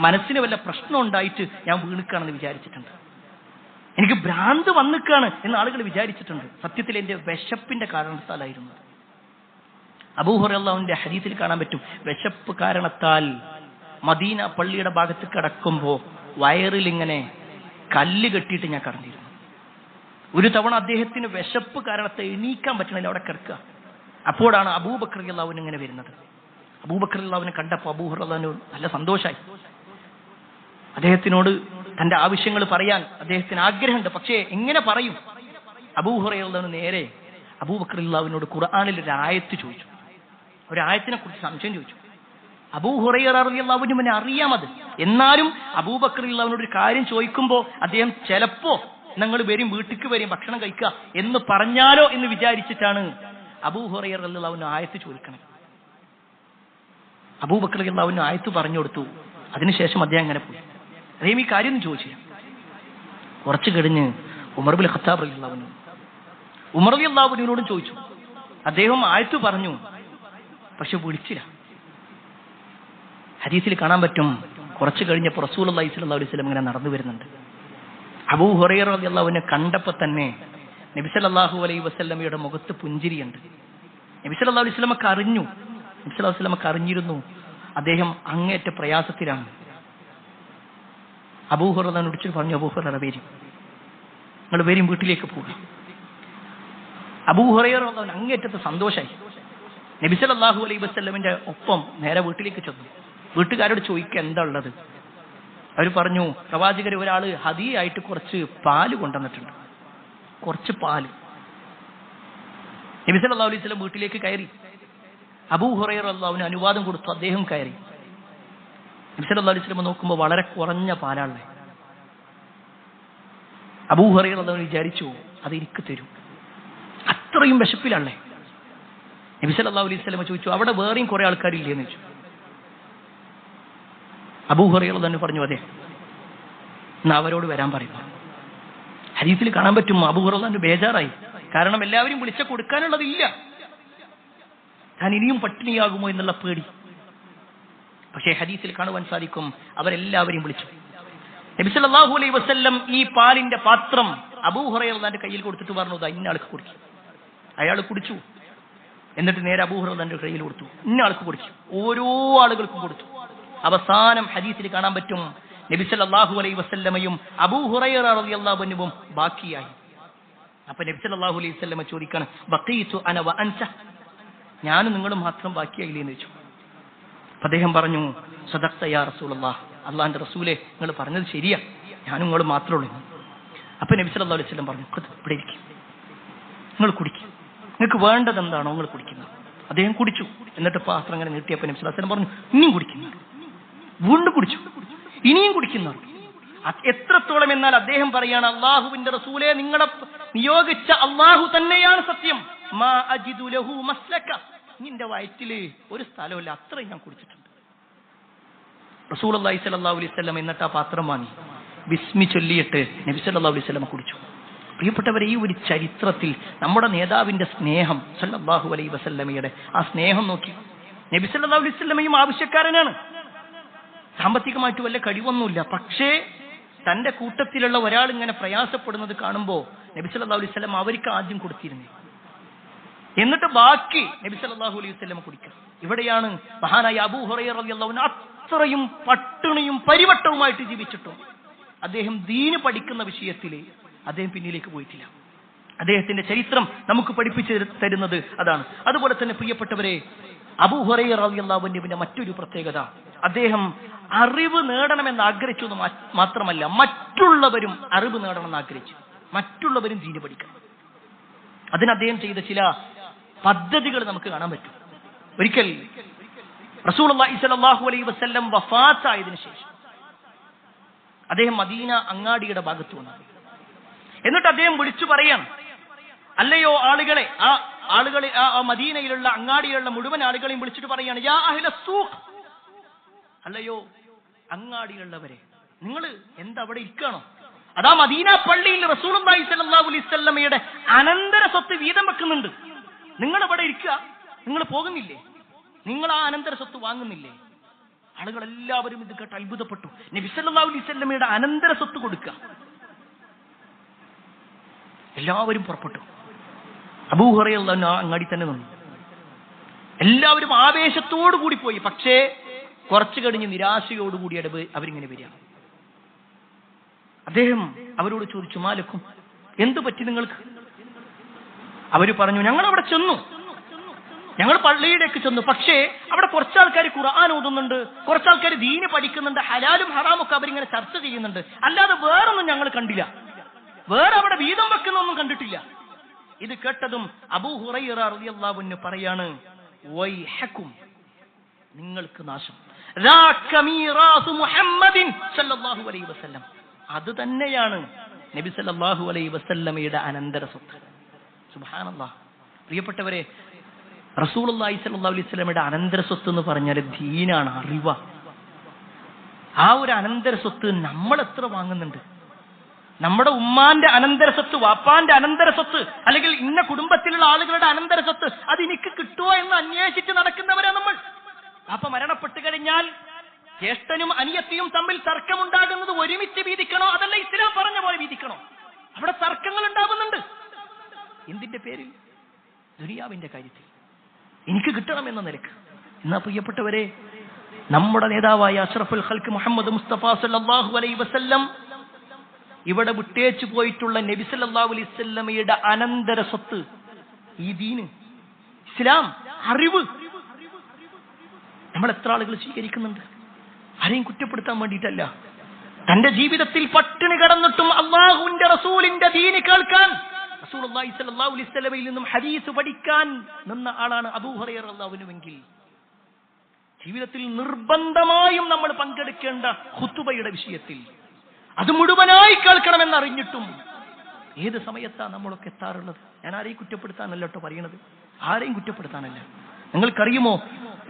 മനസ്സിന് വല്ല പ്രശ്നം ഉണ്ടായിട്ട് ഞാൻ വീണിക്കാണെന്ന് വിചാരിച്ചിട്ടുണ്ട്, എനിക്ക് ഭ്രാന്ത് വന്നിക്കാണ് എന്ന് ആളുകൾ വിചാരിച്ചിട്ടുണ്ട്. സത്യത്തിൽ എന്റെ വിശപ്പിന്റെ കാരണത്താലായിരുന്നു. അബൂ ഹുറൈറ റളിയല്ലാഹു അൻഹുവിന്റെ ഹദീസിൽ കാണാൻ പറ്റും, വിശപ്പ് കാരണത്താൽ മദീന പള്ളിയുടെ ഭാഗത്ത് കിടക്കുമ്പോ വയറിൽ ഇങ്ങനെ കല്ല് കെട്ടിയിട്ട് ഞാൻ കടന്നിരുന്നു. ഒരു തവണ അദ്ദേഹത്തിന് വിശപ്പ് കാരണത്തെ എണീക്കാൻ പറ്റണില്ല, അവിടെ കിടക്കുക. അപ്പോഴാണ് അബൂബക്കർ റളിയല്ലാഹു അൻഹു ഇങ്ങനെ വരുന്നത്. അബൂബക്കർ റളിയല്ലാഹു അൻഹു കണ്ടപ്പോൾ അബൂ ഹുറൈറ റളിയല്ലാഹു അൻഹു നല്ല സന്തോഷമായി. അദ്ദേഹത്തിനോട് തന്റെ ആവശ്യങ്ങൾ പറയാൻ അദ്ദേഹത്തിന് ആഗ്രഹമുണ്ട്. പക്ഷേ എങ്ങനെ പറയും? അബൂ ഹുറൈറ റളിയല്ലാഹു അൻഹു നേരെ അബൂബക്കർ റളിയല്ലാഹു അൻഹുവിനോട് ഖുർആനിൽ ഒരു ആയത്ത് ചോദിച്ചു. ഒരു ആയത്തിനെ കുറിച്ച് സംശയം ചോദിച്ചു. അബൂ ഹുറൈറ റളിയല്ലാഹു അൻഹുവിനെ അറിയാമത്. എന്നാലും അബൂബക്കർ റളിയല്ലാഹു അൻഹു ഒരു കാര്യം ചോദിക്കുമ്പോൾ അദ്ദേഹം ചിലപ്പോ നിങ്ങൾ വരും, വീട്ടിക്ക് വരും, ഭക്ഷണം കഴിക്കുക എന്ന് പറഞ്ഞാലോ എന്ന് വിചാരിച്ചിട്ടാണ് അബൂ ഹുറൈറ റളിയല്ലാഹു അൻഹു ആയത്ത് ചോദിക്കുന്നത്. അബൂബക്കർ റളിയല്ലാഹു അൻഹു ആയത്ത് പറഞ്ഞു കൊടുത്തു. അതിനുശേഷം അദ്ദേഹം അങ്ങനെ പോയി. അദ്ദേഹം ഈ കാര്യം ചോദിച്ചില്ല. കുറച്ചു കഴിഞ്ഞ് ഉമർ ഇബ്നുൽ ഖത്താബ് റളിയല്ലാഹു അൻഹു ഉമർ റളിയല്ലാഹു അൻഹുവിനോടും ചോദിച്ചു. അദ്ദേഹം ആയത്ത് പറഞ്ഞു, പക്ഷെ വിളിച്ചില്ല. ഹദീസിൽ കാണാൻ പറ്റും, കുറച്ചു കഴിഞ്ഞപ്പോൾ റസൂലുള്ളാഹി സ്വല്ലല്ലാഹു അലൈഹി വസല്ലം ഇങ്ങനെ നടന്നു വരുന്നുണ്ട്. അബൂ ഹുറൈറ റളിയല്ലാഹു അൻഹു കണ്ടപ്പോൾ തന്നെ നബി സല്ലല്ലാഹു അലൈഹി വസല്ലമയുടെ മുഖത്ത് പുഞ്ചിരിയുണ്ട്. നബി സല്ലല്ലാഹു അലൈഹി വസല്ലമക്ക് അറിഞ്ഞു, നബി സല്ലല്ലാഹു അലൈഹി വസല്ലമക്ക് അറിഞ്ഞിരുന്നു അദ്ദേഹം അങ്ങേറ്റ പ്രയാസത്തിലാണ്. അബൂ ഹുറൈറ വിളിച്ചു പറഞ്ഞു, അബൂ ഹുറൈറ വരും, നിങ്ങൾ വരും, വീട്ടിലേക്ക് പോകുക. അബൂ ഹുറൈറ അങ്ങേറ്റത്തെ സന്തോഷമായി. നബി സല്ലല്ലാഹു അലൈഹി വസല്ലമിന്റെ ഒപ്പം നേരെ വീട്ടിലേക്ക് ചെന്നു. വീട്ടുകാരോട് ചോദിക്കുക എന്താ ഉള്ളത്. അവർ പറഞ്ഞു, പ്രവാചകർ ഒരാള് ഹദിയായിട്ട് കുറച്ച് പാല് കൊണ്ടുവന്നിട്ടുണ്ട്, കുറച്ച് പാല്. നബി സല്ലല്ലാഹു അലൈഹി വസല്ലം വീട്ടിലേക്ക് കയറി. അബൂ ഹുറൈറ റളിയല്ലാഹു അൻഹു അനുവാദം കൊടുത്തു, അദ്ദേഹം കയറി. നബി സല്ലല്ലാഹു അലൈഹി വസല്ലം നോക്കുമ്പോൾ വളരെ കുറഞ്ഞ പാലാണ്. അബൂ ഹുറൈറ റളിയല്ലാഹു അൻഹു വിചാരിച്ചു അത് എനിക്ക് തരൂ, അത്രയും വിശപ്പിലാണല്ലേ. നബി സല്ലല്ലാഹു അലൈഹി വസല്ലം ചോദിച്ചു, അവിടെ വേറെയും കുറെ ആൾക്കാരില്ലേന്ന് ചോദിച്ചു. അബൂ ഹുറൈറ റളിയല്ലാഹു അൻഹു പറഞ്ഞു, അതെ, എന്നാ അവരോട് വരാൻ പറയുന്നു. ഹദീസിൽ കാണാൻ പറ്റും അബൂ ഹുറൈറ റളിയല്ലാഹു അൻഹു ബേജാറായി. കാരണം എല്ലാവരും വിളിച്ച കൊടുക്കാനുള്ളതില്ല, ഞാൻ ഇനിയും പട്ടിണിയാകുമോ എന്നുള്ള പേടി. പക്ഷേ ഹദീസിൽ കാണുവാൻ സാധിക്കും അവരെല്ലാവരെയും വിളിച്ചു. നബി സല്ലല്ലാഹു അലൈഹി വസല്ലം ഈ പാലിന്റെ പാത്രം അബൂ ഹുറൈറ റളിയല്ലാഹു അൻഹു കയ്യിൽ കൊടുത്തിട്ട് പറഞ്ഞു, ഇന്ന ആൾക്ക് കുടിക്കും. അയാൾ കുടിച്ചു. എന്നിട്ട് നേരെ അബൂ ഹുറൈറ റളിയല്ലാഹു അൻഹു കയ്യിൽ കൊടുത്തു, ഇന്ന ആൾക്ക് കുടിച്ചു. ഓരോ ആളുകൾക്കും കൊടുത്തു. അവസാനം ഹദീസിൽ കാണാൻ പറ്റും നബി സല്ലല്ലാഹു അലൈഹി വസല്ലമയും അബൂ ഹുറൈറ റളിയല്ലാഹു അൻഹുവും ബാക്കിയായി. അപ്പൊ നബി സല്ലല്ലാഹു അലൈഹി വസല്ലമ ചോദിക്കാണ്, ബഖീതു അന വ അൻത, ഞാനും നിങ്ങളും മാത്രം ബാക്കിയായില്ലേ എന്ന് ചോദിച്ചു. അദ്ദേഹം പറഞ്ഞു, സദഖ്ത യാ റസൂലല്ലാഹ്, അല്ലാഹുവിന്റെ റസൂലേ, നിങ്ങൾ പറഞ്ഞത് ശരിയാ, ഞാനും നിങ്ങളും മാത്രമേ ഉള്ളൂ. അപ്പൊ നബി സല്ലല്ലാഹു അലൈഹി വസല്ലം പറഞ്ഞു, ഇവിടെ ഇരിക്കും, നിങ്ങൾ കുടിക്കും, നിങ്ങൾക്ക് വേണ്ടത് എന്താണോ നിങ്ങൾ കുടിക്കുന്നത്. അദ്ദേഹം കുടിച്ചു. എന്നിട്ട് പാത്രം അങ്ങനെ നീട്ടിയപ്പോൾ നബി സല്ലല്ലാഹു അലൈഹി വസല്ലം പറഞ്ഞു, ഇനിയും കുടിക്കുന്നു. വീണ്ടും കുടിച്ചു, ഇനിയും കുടിക്കുന്നു. എത്രത്തോളം എന്നാൽ അദ്ദേഹം പറയാണ്, അല്ലാഹുവിന്റെ റസൂലേ, നിങ്ങളെ നിയോഗിച്ച അല്ലാഹു തന്നെയാണ് സത്യം, മാ അജിദു ലഹു മസ്ലക, നിന്റെ വയറ്റില് ഒരു സ്ഥലമില്ല, അത്രയും ഞാൻ കുടിച്ചിട്ടുണ്ട്. റസൂലുള്ളാഹി സ്വല്ലല്ലാഹു അലൈഹി വസല്ലം എന്നിട്ട് ആ പാത്രം വാങ്ങി ബിസ്മി ചൊല്ലിയിട്ട് നബി സല്ലല്ലാഹു അലൈഹി വസല്ലം കുടിച്ചു. പ്രിയപ്പെട്ടവരെ, ഈ ഒരു ചരിത്രത്തിൽ നമ്മുടെ നേതാവിന്റെ സ്നേഹം, സല്ലല്ലാഹു അലൈഹി വസല്ലമയുടെ ആ സ്നേഹം നോക്കി. നബി സല്ലല്ലാഹു അലൈഹി വസല്ലമയും ആവശ്യക്കാരനാണ്. സാമ്പത്തികമായിട്ട് വല്ല കഴിവൊന്നുമില്ല. പക്ഷേ തന്റെ കൂട്ടത്തിലുള്ള ഒരാൾ ഇങ്ങനെ പ്രയാസപ്പെടുന്നത് കാണുമ്പോൾ നബി സല്ലല്ലാഹു അലൈഹി വസല്ലം അവർക്ക് ആദ്യം കൊടുത്തിരുന്നു. എന്നിട്ട് ബാക്കി നബി സല്ലല്ലാഹു അലൈഹി വസല്ലം കുടിക്കുക. ഇവിടെയാണ് മഹാനായ അബൂ ഹുറൈറ റളിയല്ലാഹു അൻഹു അത്രയും പട്ടിണിയും പരിവട്ടവുമായിട്ട് ജീവിച്ചിട്ടും അദ്ദേഹം ദീന് പഠിക്കുന്ന വിഷയത്തിൽ അദ്ദേഹം പിന്നിലേക്ക് പോയിട്ടില്ല. അദ്ദേഹത്തിന്റെ ചരിത്രം നമുക്ക് പഠിപ്പിച്ചു തരുന്നത് അതാണ്. അതുപോലെ തന്നെ പ്രിയപ്പെട്ടവരെ, അബൂ ഹുറൈറ റളിയല്ലാഹു അൻഹുവിന്റെ മറ്റൊരു പ്രത്യേകത, അദ്ദേഹം അറിവ് നേടണമെന്ന് ആഗ്രഹിച്ചു എന്ന് മാത്രമല്ല, മറ്റുള്ളവരും അറിവ് നേടണമെന്ന് ആഗ്രഹിച്ചു. മറ്റുള്ളവരും ദീന് പഠിക്കണം. അതിന് അദ്ദേഹം ചെയ്ത ചില പദ്ധതികൾ നമുക്ക് കാണാൻ പറ്റും. ഒരിക്കൽ റസൂലുള്ളാഹി സ്വല്ലല്ലാഹു അലൈഹി വസല്ലം വഫാത്തായതിനു ശേഷം അദ്ദേഹം മദീന അങ്ങാടിയുടെ ഭാഗത്ത് വന്നു. എന്നിട്ട് അദ്ദേഹം വിളിച്ചു പറയാണ്, അല്ലയോ ആളുകളെ, ആ മദീനയിലുള്ള അങ്ങാടിയിലുള്ള മുഴുവൻ ആളുകളെയും വിളിച്ചിട്ട് പറയാണ്, യാ അഹ്ല സൂഖ്, അല്ലയോ അങ്ങാടിയിലുള്ളവരെ, നിങ്ങൾ എന്താ അവിടെ ഇരിക്കണോ? അതാ മദീന പള്ളിയിൽ റസൂലുള്ളാഹി സ്വല്ലല്ലാഹു അലൈഹി വസല്ലമയുടെ അനന്തര സ്വത്ത് വീതം വെക്കുന്നുണ്ട്. നിങ്ങൾ ഇവിടെ ഇരിക്കുക, നിങ്ങൾ പോകുന്നില്ലേ? നിങ്ങൾ ആ അനന്തര സ്വത്ത് വാങ്ങുന്നില്ലേ? ആളുകൾ എല്ലാവരും ഇത് കേട്ട് അത്ഭുതപ്പെട്ടു. നബി സല്ലല്ലാഹു അലൈഹി വസല്ലമയുടെ അനന്തര സ്വത്ത് കൊടുക്കുക. എല്ലാവരും പുറപ്പെട്ടു. അബൂ ഹുറൈറ അങ്ങാടി തന്നെ നിന്നു. എല്ലാവരും ആവേശത്തോടു കൂടി പോയി. പക്ഷേ കുറച്ചു കഴിഞ്ഞ് നിരാശയോടുകൂടി അവരിങ്ങനെ വരിക. അദ്ദേഹം അവരോട് ചോദിച്ചു, മാലക്കും, എന്തു പറ്റി നിങ്ങൾക്ക്? അവര് പറഞ്ഞു, ഞങ്ങൾ അവിടെ ചെന്നു, ഞങ്ങൾ പള്ളിയിലേക്ക് ചെന്നു. പക്ഷേ അവിടെ കുറച്ചാൾക്കാർ ഖുർആൻ ഓതുന്നുണ്ട്, കുറച്ചാൾക്കാർ ദീന് പഠിക്കുന്നുണ്ട്, ഹലാലും ഹറാമും ഒക്കെ അവരിങ്ങനെ ചർച്ച ചെയ്യുന്നുണ്ട്. അല്ലാതെ വേറൊന്നും ഞങ്ങൾ കണ്ടില്ല, വേറെ അവിടെ വീതം വെക്കുന്നൊന്നും കണ്ടിട്ടില്ല. ഇത് കേട്ടതും അബൂ ഹുറൈറ റളിയല്ലാഹു അൻഹു പറയാണ്, വൈഹക്കും, നിങ്ങൾക്ക് നാശം. മുഹമ്മദിൻ സല്ലല്ലാഹു അലൈഹി വസല്ലം, അത് തന്നെയാണ് നബി സല്ലല്ലാഹു അലൈഹി വസല്ലമയുടെ അനന്തര സ്വത്ത്. സുബ്ഹാനല്ലാഹ്. പ്രിയപ്പെട്ടവരെ, റസൂലുള്ളാഹി സ്വല്ലല്ലാഹു അലൈഹി വസല്ലമയുടെ അനന്തര സ്വത്ത് എന്ന് പറഞ്ഞാൽ ദീനാണ്, അറിവാ. ആ ഒരു അനന്തര സ്വത്ത് നമ്മൾ എത്ര വാങ്ങുന്നുണ്ട്? നമ്മുടെ ഉമ്മാന്റെ അനന്തര സ്വത്ത്, വാപ്പാന്റെ അനന്തര സ്വത്ത്, അല്ലെങ്കിൽ ഇന്ന കുടുംബത്തിലുള്ള ആളുകളുടെ അനന്തര സ്വത്ത്, അത് എനിക്ക് കിട്ടുമോ എന്ന് അന്വേഷിച്ച് നടക്കുന്നവരാ നമ്മൾ. വാപ്പ മരണപ്പെട്ട് കഴിഞ്ഞാൽ ജ്യേഷ്ഠനും അനിയത്തിയും തമ്മിൽ തർക്കമുണ്ടാകുന്നത് ഒരുമിച്ച് വീതിക്കണോ, അതല്ല ഇസ്ലാം പറഞ്ഞ പോലെ വീതിക്കണോ? അവിടെ തർക്കങ്ങൾ ഉണ്ടാകുന്നുണ്ട്. എന്തിന്റെ പേരിൽ? ദുനിയാവിന്റെ കാര്യത്തിൽ എനിക്ക് കിട്ടണം എന്ന നിലക്ക്. എന്നാ പ്രിയപ്പെട്ടവരെ, നമ്മുടെ നേതാവായ അഷ്റഫുൽ ഖൽഖ് മുഹമ്മദ് മുസ്തഫ സല്ലല്ലാഹു അലൈഹി വസല്ലം ഇവിടെ വിട്ടേച്ചു പോയിട്ടുള്ള നബി സല്ലല്ലാഹു അലൈഹി വസല്ലമയുടെ അനന്തര സ്വത്ത് ഈ ദീന്, ഇസ്ലാം, അറിവ്, നമ്മൾ എത്ര ആളുകൾ സ്വീകരിക്കുന്നുണ്ട്? ആരെയും കുറ്റപ്പെടുത്താൻ വേണ്ടിയിട്ടല്ല. തന്റെ ജീവിതത്തിൽ പട്ടിണി കടന്നിട്ടും അല്ലാഹുവിന്റെ റസൂലിന്റെ ദീന് കേൾക്കാൻ, റസൂലുള്ളാഹി സ്വല്ലല്ലാഹു അലൈഹി വസല്ലമയിൽ നിന്നും ഹദീസ് പഠിക്കാൻ നിന്ന ആളാണ് അബൂ ഹുറൈറ റളിയല്ലാഹു അൻഹുവെങ്കിൽ ജീവിതത്തിൽ നിർബന്ധമായും നമ്മൾ പങ്കെടുക്കേണ്ട ഖുതുബയുടെ വിഷയത്തിൽ അത് മുഴുവനായി കേൾക്കണമെന്ന് അറിഞ്ഞിട്ടും ഏത് സമയത്താണ് നമ്മളൊക്കെ എത്താറുള്ളത്? ഞാൻ ആരെയും കുറ്റപ്പെടുത്താനല്ല കേട്ടോ പറയണത്, ആരെയും കുറ്റപ്പെടുത്താനല്ല. നിങ്ങൾക്കറിയുമോ,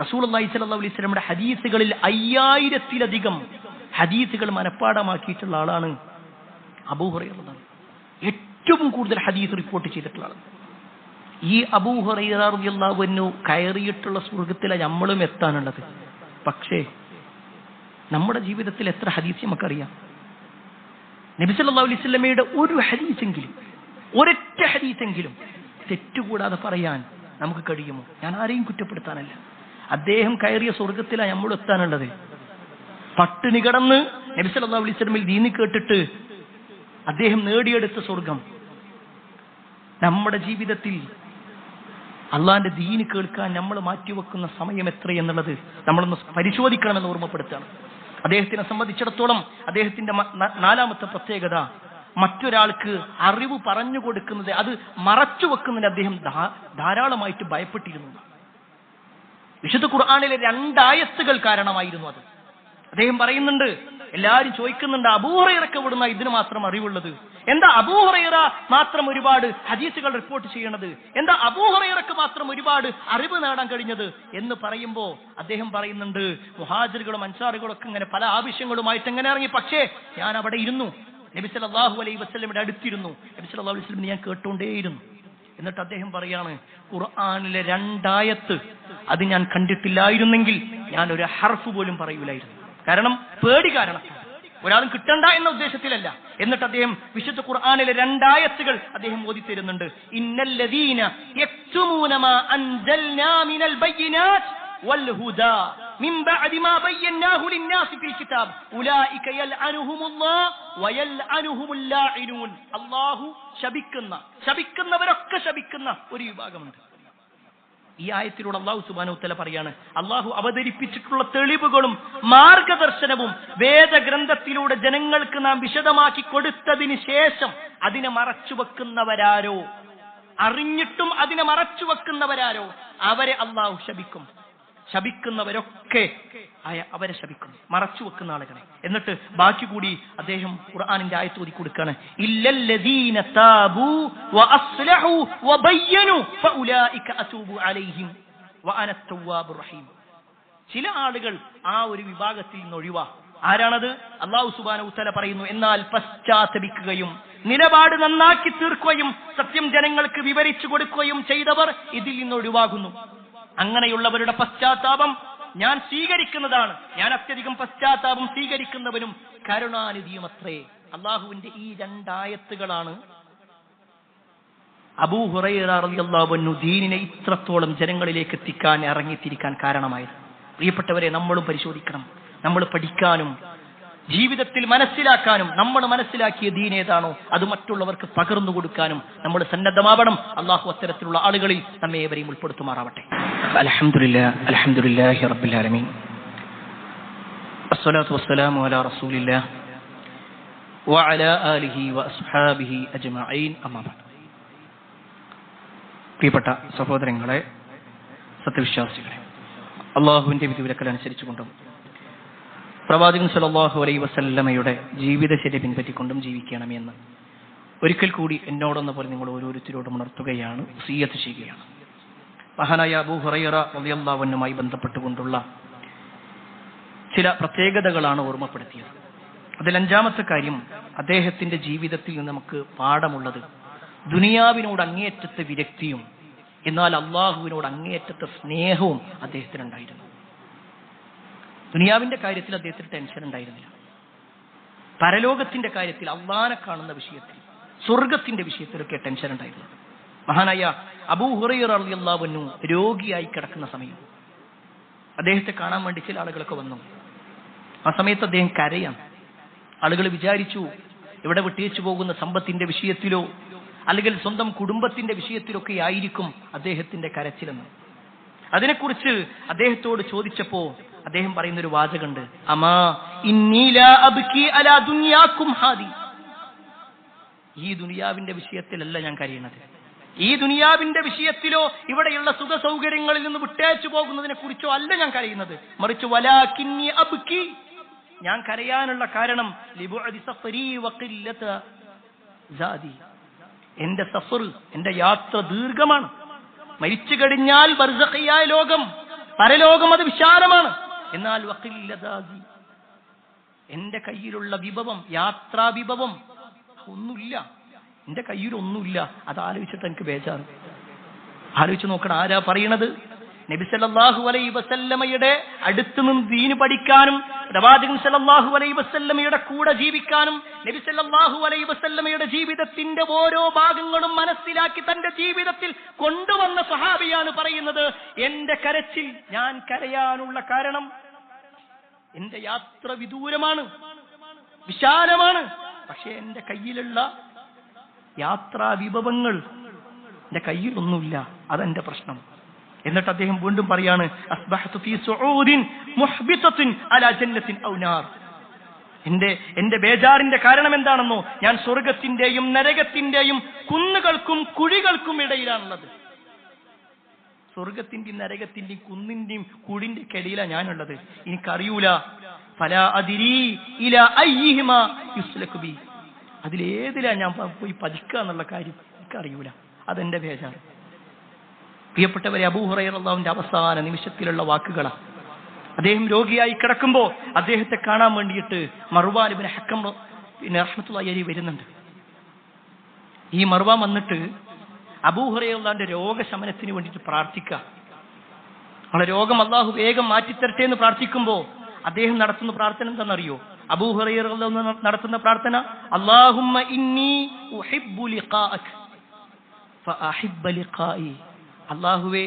റസൂലുള്ളാഹി സ്വല്ലല്ലാഹു അലൈഹി വസല്ലമയുടെ ഹദീസുകളിൽ 5000-ലധികം ഹദീസുകൾ മനഃപ്പാഠമാക്കിയിട്ടുള്ള ആളാണ് അബൂ ഹുറൈറ റളിയല്ലാഹു അൻഹു. ഏറ്റവും കൂടുതൽ ഹദീസ് റിപ്പോർട്ട് ചെയ്തിട്ടുള്ള ആളാണ്. ഈ അബൂ ഹുറൈറ റളിയല്ലാഹു അൻഹു കയറിയിട്ടുള്ള സ്വർഗ്ഗത്തിലാണ് നമ്മളും എത്താനുള്ളത്. പക്ഷേ നമ്മുടെ ജീവിതത്തിൽ എത്ര ഹദീസ് നമുക്കറിയാം? നബി സല്ലല്ലാഹു അലൈഹി വസല്ലമയുടെ ഒരു ഹദീസെങ്കിലും, ഒരൊറ്റ ഹദീസെങ്കിലും തെറ്റുകൂടാതെ പറയാൻ നമുക്ക് കഴിയുമോ? ഞാൻ ആരെയും കുറ്റപ്പെടുത്താനല്ല. അദ്ദേഹം കയറിയ സ്വർഗത്തിലാണ് നമ്മൾ എത്താനുള്ളത്. പട്ടിണി കിടന്ന് നബി സല്ലല്ലാഹു അലൈഹി വസല്ലമയിൽ ദീന് കേട്ടിട്ട് അദ്ദേഹം നേടിയെടുത്ത സ്വർഗം നമ്മുടെ ജീവിതത്തിൽ അള്ളാന്റെ ദീന് കേൾക്കാൻ നമ്മൾ മാറ്റിവെക്കുന്ന സമയം എത്രയെന്നുള്ളത് നമ്മളൊന്ന് പരിശോധിക്കണമെന്ന് ഓർമ്മപ്പെടുത്തുകയാണ്. അദ്ദേഹത്തിനെ സംബന്ധിച്ചിടത്തോളം അദ്ദേഹത്തിന്റെ 4ാമത്തെ പ്രത്യേകത, മറ്റൊരാൾക്ക് അറിവ് പറഞ്ഞു കൊടുക്കുന്നത്, അത് മറച്ചു വെക്കുന്നതിന് അദ്ദേഹം ധാരാളമായിട്ട് ഭയപ്പെട്ടിരുന്നു. വിശുദ്ധ ഖുർആനിലെ 2 ആയത്തുകൾ കാരണമായിരുന്നു അത്. അദ്ദേഹം പറയുന്നുണ്ട്, എല്ലാവരും ചോദിക്കുന്നുണ്ട്, അബൂ ഹുറൈറക്ക് എവിടുന്ന ഇതിന് മാത്രം അറിവുള്ളത്? എന്താ അബൂ ഹുറൈറ മാത്രം ഒരുപാട് ഹദീസുകൾ റിപ്പോർട്ട് ചെയ്യണത്? എന്താ അബൂ ഹുറൈറക്ക് മാത്രം ഒരുപാട് അറിവ് നേടാൻ കഴിഞ്ഞത് എന്ന് പറയുമ്പോൾ അദ്ദേഹം പറയുന്നുണ്ട്, മുഹാജിറുകളും അൻസാറുകളും ഒക്കെ ഇങ്ങനെ പല ആവശ്യങ്ങളുമായിട്ട് എങ്ങനെ ഇറങ്ങി, പക്ഷേ ഞാൻ അവിടെ ഇരുന്നു, നബി സല്ലല്ലാഹു അലൈഹി വസല്ലമയുടെ അടുത്തിരുന്നു, നബി സല്ലല്ലാഹു അലൈഹി വസല്ലം ഞാൻ കേട്ടുകൊണ്ടേയിരുന്നു. എന്നിട്ട് അദ്ദേഹം പറയാണ്, ഖുർആനിലെ 2 ആയത്ത് അത് ഞാൻ കണ്ടിട്ടില്ലായിരുന്നെങ്കിൽ ഞാൻ ഒരു ഹർഫ് പോലും പറയൂലായിരുന്നു. കാരണം പേടി കാരണം, ഒരാളും കിട്ടണ്ട എന്ന ഉദ്ദേശത്തിലല്ല. എന്നിട്ട് അദ്ദേഹം വിശുദ്ധ ഖുർആനിലെ 2 ആയത്തുകൾ അദ്ദേഹം ഓതി തരുന്നുണ്ട്. ഇന്നല്ലദീന യക്തുമൂന മാ അൻസൽനാ മിനൽ ബയ്യിനാത്ത് വൽ ഹുദാ മിൻ ബഅദി മാ ബയ്യനാഹു ലിന്നാസി ഫിൽ കിതാബ് ഉലൈക യൽഅനുഹുമുല്ലാഹ് വയൽഅനുഹുമുൽ ലാഇനൂൻ. അല്ലാഹു ശപിക്കുന്നവരൊക്കെ ശപിക്കുന്ന ഒരു വിഭാഗമുണ്ട്. ഈ ആയത്തിലൂടെ അല്ലാഹു സുബ്ഹാനഹു വതആല പറയാണ്, അല്ലാഹു അവതരിപ്പിച്ചിട്ടുള്ള തെളിവുകളും മാർഗദർശനവും വേദഗ്രന്ഥത്തിലൂടെ ജനങ്ങൾക്ക് നാം വിശദമാക്കി കൊടുത്തതിന് ശേഷം അതിനെ മറച്ചുവെക്കുന്നവരാരോ, അറിഞ്ഞിട്ടും അതിനെ മറച്ചുവെക്കുന്നവരാരോ അവരെ അല്ലാഹു ശപിക്കും. ശപിക്കുന്നവരൊക്കെ അവരെ ശപിക്കും, മറച്ചു വെക്കുന്ന ആളുകളെ. എന്നിട്ട് ബാക്കി കൂടി അദ്ദേഹം ഖുർആനിന്റെ ആയത്ത് ഓതി കൊടുക്കാണ്. ഇല്ലല്ലദീന താബൂ വഅസ്ലഹു വബയ്യനു ഫഉലൈക അതൂബു അലൈഹിം വഅന അത്തവ്വാബുർ റഹീം. ചില ആളുകൾ ആ ഒരു വിഭാഗത്തിൽ നിന്ന് ഒഴിവാ. ആരാണത്? അല്ലാഹു സുബ്ഹാനഹു വതആല പറയുന്നു, എന്നാൽ പശ്ചാത്തപിക്കുകയും നിലപാട് നന്നാക്കി തീർക്കുകയും സത്യം ജനങ്ങൾക്ക് വിവരിച്ചു കൊടുക്കുകയും ചെയ്തവർ ഇതിൽ നിന്ന് ഒഴിവാകുന്നു. അങ്ങനെയുള്ളവരുടെ പശ്ചാത്താപം ഞാൻ സ്വീകരിക്കുന്നതാണ്. ഞാൻ അത്യധികം പശ്ചാത്താപം സ്വീകരിക്കുന്നവനും കരുണാനിധിയുമത്രേ. അള്ളാഹുവിന്റെ ഈ 2 ആയത്തുകളാണ് അബൂ ഹുറൈറ റളിയല്ലാഹു അൻഹു ദീനിനെ ഇത്രത്തോളം ജനങ്ങളിലേക്ക് എത്തിക്കാൻ ഇറങ്ങിത്തിരിക്കാൻ കാരണമായത്. പ്രിയപ്പെട്ടവരെ, നമ്മളും പരിശോധിക്കണം. നമ്മൾ പഠിക്കാനും ജീവിതത്തിൽ മനസ്സിലാക്കാനും നമ്മൾ മനസ്സിലാക്കിയ ദീൻ ഏതാണോ അത് മറ്റുള്ളവർക്ക് പകർന്നു കൊടുക്കാനും നമ്മൾ സന്നദ്ധമാവണം. അള്ളാഹു അത്തരത്തിലുള്ള ആളുകളിൽ നമ്മെ ഏവരെയും ഉൾപ്പെടുത്തുമാറാവട്ടെ. അൽഹംദുലില്ലാഹി റബ്ബിൽ ആലമീൻ വസ്സലാത്തു വസ്സലാമു അലാ റസൂലില്ലാഹ് വഅലാ ആലിഹി വഅസ്ഹാബിഹി അജ്മഈൻ. അമ്മാ ബഅദ്. പ്രിയപ്പെട്ട സഹോദരങ്ങളെ, സത്യവിശ്വാസികളെ, അള്ളാഹുവിന്റെ വിധിവിലക്കൽ അനുസരിച്ചുകൊണ്ടും പ്രവാചകൻ സല്ലല്ലാഹു അലൈഹി വസല്ലമയുടെ ജീവിതശൈലി പിൻപറ്റിക്കൊണ്ടും ജീവിക്കണമെന്ന് ഒരിക്കൽ കൂടി എന്നോടൊന്ന പോലെ നിങ്ങൾ ഓരോരുത്തരോടും ഉണർത്തുകയാണ്, വസിയ്യത്ത് ചെയ്യുകയാണ്. മഹാനായ അബൂ ഹുറൈറ റളിയല്ലാഹു അൻഹുമായി ബന്ധപ്പെട്ടുകൊണ്ടുള്ള ചില പ്രത്യേകതകളാണ് ഓർമ്മപ്പെടുത്തിയത്. അതിൽ 5ാമത്തെ കാര്യം, അദ്ദേഹത്തിന്റെ ജീവിതത്തിൽ നിന്ന് നമുക്ക് പാഠമുള്ളത് ദുനിയാവിനോട് അങ്ങേയറ്റത്തെ വിരക്തിയും എന്നാൽ അള്ളാഹുവിനോട് അങ്ങേയറ്റത്തെ സ്നേഹവും അദ്ദേഹത്തിനുണ്ടായിരുന്നു. ദുനിയാവിന്റെ കാര്യത്തിൽ അദ്ദേഹത്തിന് ടെൻഷൻ ഉണ്ടായിരുന്നില്ല. പരലോകത്തിന്റെ കാര്യത്തിൽ, അള്ളാഹനെ കാണുന്ന വിഷയത്തിൽ, സ്വർഗത്തിന്റെ വിഷയത്തിലൊക്കെ ടെൻഷൻ ഉണ്ടായിരുന്നു. മഹാനായ അബൂ ഹുറൈറ റളിയല്ലാഹു അൻഹു രോഗിയായി കിടക്കുന്ന സമയം അദ്ദേഹത്തെ കാണാൻ വേണ്ടി ചില ആളുകളൊക്കെ വന്നു. ആ സമയത്ത് അദ്ദേഹം കരയാണ്. ആളുകൾ വിചാരിച്ചു ഇവിടെ വിട്ടേച്ചു പോകുന്ന സമ്പത്തിന്റെ വിഷയത്തിലോ അല്ലെങ്കിൽ സ്വന്തം കുടുംബത്തിന്റെ വിഷയത്തിലൊക്കെ ആയിരിക്കും അദ്ദേഹത്തിന്റെ കരച്ചിലെന്ന്. അതിനെക്കുറിച്ച് അദ്ദേഹത്തോട് ചോദിച്ചപ്പോ അദ്ദേഹം പറയുന്നൊരു വാചകമുണ്ട്, അമാ ഇന്നി ലാ അബ്കി അലാ ദുനിയാകും ഹാദി. ഈ ദുനിയാവിന്റെ വിഷയത്തിലല്ല ഞാൻ കരയുന്നത്. ഈ ദുനിയാവിന്റെ വിഷയത്തിലോ ഇവിടെയുള്ള സുഖ സൗകര്യങ്ങളിൽ നിന്ന് വിട്ടേച്ചു പോകുന്നതിനെ കുറിച്ചോ അല്ല ഞാൻ കരയുന്നത്. മറിച്ച് വലാകിന്നി അബ്കി, ഞാൻ കരയാനുള്ള കാരണം ലിബുഅദി സഫരി വഖില്ലത സാദി. എന്റെ സഫർ, എന്റെ യാത്ര ദീർഘമാണ്. മരിച്ചു കഴിഞ്ഞാൽ ബർസഖിയായ ലോകം, പരലോകം അത് വിശാലമാണ്. എന്നാൽ വഖില്ലതാസി, എന്റെ കയ്യിലുള്ള വിഭവം, യാത്രാ വിഭവം ഒന്നുമില്ല. എന്റെ കയ്യിലൊന്നുമില്ല. അത് ആലോചിച്ചിട്ട് എനിക്ക് ബേജാറ്. ആലോചിച്ച് നോക്കണം, ആരാ പറയണത്? നബി സല്ലല്ലാഹു അലൈഹി വസല്ലമയുടെ അടുത്ത് നിന്ന് ദീന് പഠിക്കാനും പ്രവാചകൻ സല്ലല്ലാഹു അലൈഹി വസല്ലമയുടെ കൂടെ ജീവിക്കാനും നബി സല്ലല്ലാഹു അലൈഹി വസല്ലമയുടെ ജീവിതത്തിന്റെ ഓരോ ഭാഗങ്ങളും മനസ്സിലാക്കി തന്റെ ജീവിതത്തിൽ കൊണ്ടുവന്ന സ്വഹാബിയാണ് പറയുന്നത്, എന്റെ കരച്ചിൽ, ഞാൻ കരയാനുള്ള കാരണം എന്റെ യാത്ര വിദൂരമാണ്, വിശാലമാണ്. പക്ഷെ എന്റെ കയ്യിലുള്ള യാത്രാ വിഭവങ്ങൾ എന്റെ കയ്യിലൊന്നുമില്ല. അതെന്റെ പ്രശ്നം. എന്നിട്ട് അദ്ദേഹം വീണ്ടും പറയാണ്, അസ്ബഹതു ഫീ സുഊദിൻ മുഹ്ബിതത്തിൻ അലാ ജന്നത്തിൻ ഔ നാർ. എന്റെ ബേജാറിന്റെ കാരണം എന്താണെന്നോ, ഞാൻ സ്വർഗത്തിന്റെയും നരകത്തിന്റെയും കുന്നുകൾക്കും കുഴികൾക്കും ഇടയിലാണുള്ളത്. സ്വർഗത്തിന്റെയും നരകത്തിന്റെയും കുന്നിന്റെയും കുഴിന്റെ ഇടയിലാണ് ഞാനുള്ളത്. എനിക്കറിയൂല, ഫലാ അദ്രി ഇലാ അയ്യിഹിമാ യുസ്ലകു ബി, അതിലേതിലാ ഞാൻ പോയി പതിക്കുക എന്നുള്ള കാര്യം എനിക്കറിയൂല. അതെന്റെ ബേജാറ്. പ്രിയപ്പെട്ടവരെ, അബൂ ഹുറൈറ റളിയല്ലാഹുവിന്റെ അവസാന നിമിഷത്തിലുള്ള വാക്കുകളാണ്. അദ്ദേഹം രോഗിയായി കിടക്കുമ്പോൾ അദ്ദേഹത്തെ കാണാൻ വേണ്ടിയിട്ട് മർവാൻ ഇബ്നു ഹക്കം റഹ്മത്തുള്ളാഹി അലൈഹി വരുന്നുണ്ട്. ഈ മർവാൻ വന്നിട്ട് അബൂ ഹുറൈറ റളിയല്ലാഹുവിന്റെ രോഗശമനത്തിന് വേണ്ടിയിട്ട് പ്രാർത്ഥിക്കുക. അവളെ രോഗം അള്ളാഹു വേഗം മാറ്റിത്തരട്ടെ എന്ന് പ്രാർത്ഥിക്കുമ്പോൾ അദ്ദേഹം നടത്തുന്ന പ്രാർത്ഥന എന്താണെന്നറിയോ? അബൂ ഹുറൈറ റളിയല്ലാഹു അൻഹു നടത്തുന്ന പ്രാർത്ഥന, അല്ലാഹുമ്മ ഇന്നി ഉഹിബ്ബു ലിഖാഅക ഫഅഹിബ്ബ ലിഖാഇ. അല്ലാഹുവേ,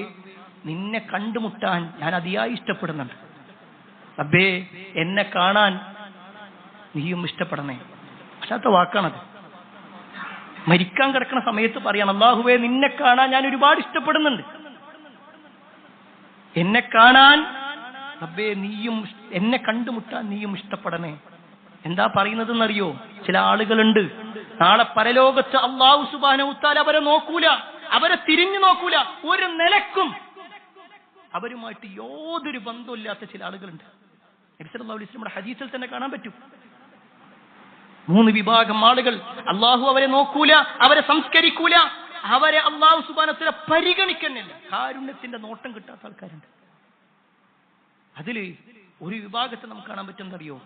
നിന്നെ കണ്ടുമുട്ടാൻ ഞാൻ അതിയായി ഇഷ്ടപ്പെടുന്നുണ്ട്. റബ്ബേ, എന്നെ കാണാൻ നീയും ഇഷ്ടപ്പെടണേ. പക്ഷാത്ത വാക്കാണത്. മരിക്കാൻ കിടക്കുന്ന സമയത്ത് പറയണം, അല്ലാഹുവേ, നിന്നെ കാണാൻ ഞാൻ ഒരുപാട് ഇഷ്ടപ്പെടുന്നുണ്ട്. എന്നെ കാണാൻ റബ്ബേ നീയും, എന്നെ കണ്ടുമുട്ടാൻ നീയും ഇഷ്ടപ്പെടണേ. എന്താ പറയുന്നതെന്നറിയോ? ചില ആളുകളുണ്ട്, നാളെ പരലോകത്ത് അല്ലാഹു സുബ്ഹാനഹു വ തആല അവരെ നോക്കൂല, അവരെ തിരിഞ്ഞു നോക്കൂല, ഒരു നിലക്കും അവരുമായിട്ട് യാതൊരു ബന്ധമില്ലാത്ത ചില ആളുകളുണ്ട്. നബി സല്ലല്ലാഹു അലൈഹി വസല്ലം ഹദീസിൽ തന്നെ കാണാൻ പറ്റും. 3 വിഭാഗം ആളുകൾ. അല്ലാഹു അവരെ നോക്കൂല, അവരെ സംസ്കരിക്കൂല, അവരെ അല്ലാഹു സുബ്ഹാനഹു വ തആല പരിഗണിക്കുന്നില്ല. കാരുണ്യത്തിന്റെ നോട്ടം കിട്ടാത്ത ആൾക്കാരുണ്ട്. അതില് ഒരു വിഭാഗത്തെ നമുക്ക് കാണാൻ പറ്റുന്നറിയോ?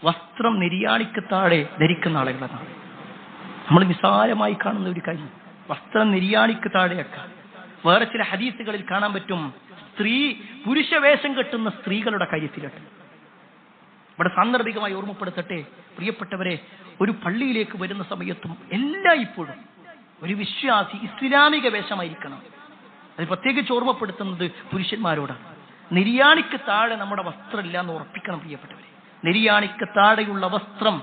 വസ്ത്രം നെരിയാണിക്ക് താഴെ ധരിക്കുന്ന ആളുകളാണ്. നമ്മൾ നിസ്സാരമായി കാണുന്ന ഒരു കാര്യം, വസ്ത്രം നെരിയാണിക്ക് താഴെയൊക്കെ. വേറെ ചില ഹദീസുകളിൽ കാണാൻ പറ്റും പുരുഷവേഷം കെട്ടുന്ന സ്ത്രീകളുടെ കാര്യത്തിലുണ്ട്. ഇവിടെ സാന്ദർഭികമായി ഓർമ്മപ്പെടുത്തട്ടെ പ്രിയപ്പെട്ടവരെ, ഒരു പള്ളിയിലേക്ക് വരുന്ന സമയത്തും എല്ലായ്പ്പോഴും ഒരു വിശ്വാസി ഇസ്ലാമിക വേഷമായിരിക്കണം. അത് പ്രത്യേകിച്ച് ഓർമ്മപ്പെടുത്തുന്നത് പുരുഷന്മാരോടാണ്. നെരിയാണിക്ക് താഴെ നമ്മുടെ വസ്ത്രം ഇല്ല എന്ന് ഉറപ്പിക്കണം പ്രിയപ്പെട്ടവരെ. നെരിയാണിക്ക് താഴെയുള്ള വസ്ത്രം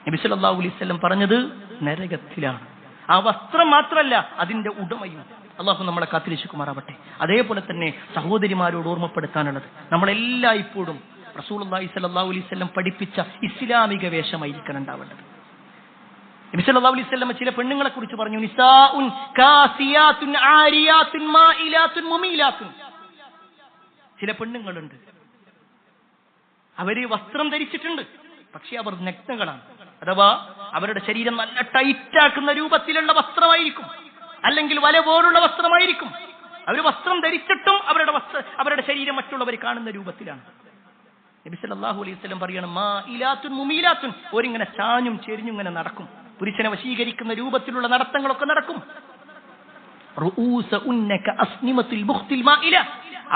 നബി സല്ലല്ലാഹു അലൈഹി വസല്ലം പറഞ്ഞത് നരകത്തിലാണ്. ആ വസ്ത്രം മാത്രമല്ല, അതിന്റെ ഉടമയും. അള്ളാഹു നമ്മളെ കാത്തിരക്ഷിക്കുമാറാവട്ടെ. അതേപോലെ തന്നെ സഹോദരിമാരോട് ഓർമ്മപ്പെടുത്താനുള്ളത്, നമ്മളെല്ലായ്പ്പോഴും റസൂലുള്ളാഹി സ്വല്ലല്ലാഹു അലൈഹി വസല്ലം പഠിപ്പിച്ച ഇസ്ലാമിക വേഷമായിരിക്കണം ഉണ്ടാവേണ്ടത്. നബി സല്ലല്ലാഹു അലൈഹി വസല്ലം ചില പെണ്ണുങ്ങളെ കുറിച്ച് പറഞ്ഞു, നിസാഉൻ കാസിയാത്തുൻ ആരിയാത്തുൻ മായിലാത്തുൻ മുമീലാത്തുൻ. ചില പെണ്ണുങ്ങളുണ്ട്, അവര് വസ്ത്രം ധരിച്ചിട്ടുണ്ട്, പക്ഷെ അവർ നഗ്നകളാണ്. അഥവാ അവരുടെ ശരീരം നല്ല ടൈറ്റാക്കുന്ന രൂപത്തിലുള്ള വസ്ത്രമായിരിക്കും, അല്ലെങ്കിൽ വല പോലുള്ള വസ്ത്രമായിരിക്കും. അവർ വസ്ത്രം ധരിച്ചിട്ടും അവരുടെ ശരീരം മറ്റുള്ളവർ കാണുന്ന രൂപത്തിലാണ്. നബി സല്ലല്ലാഹു അലൈഹി വസല്ലം പറയണം, മായിലാത്തുൻ മുമീലാത്തുൻ. ഒരിങ്ങനെ ചാഞ്ഞും ചെരിഞ്ഞും ഇങ്ങനെ നടക്കും. പുരുഷനെ വശീകരിക്കുന്ന രൂപത്തിലുള്ള നടത്തങ്ങളൊക്കെ നടക്കും. റൂസഉന്നക അസ്നിമത്തുൽ ബുഖ്തിൽ മായില.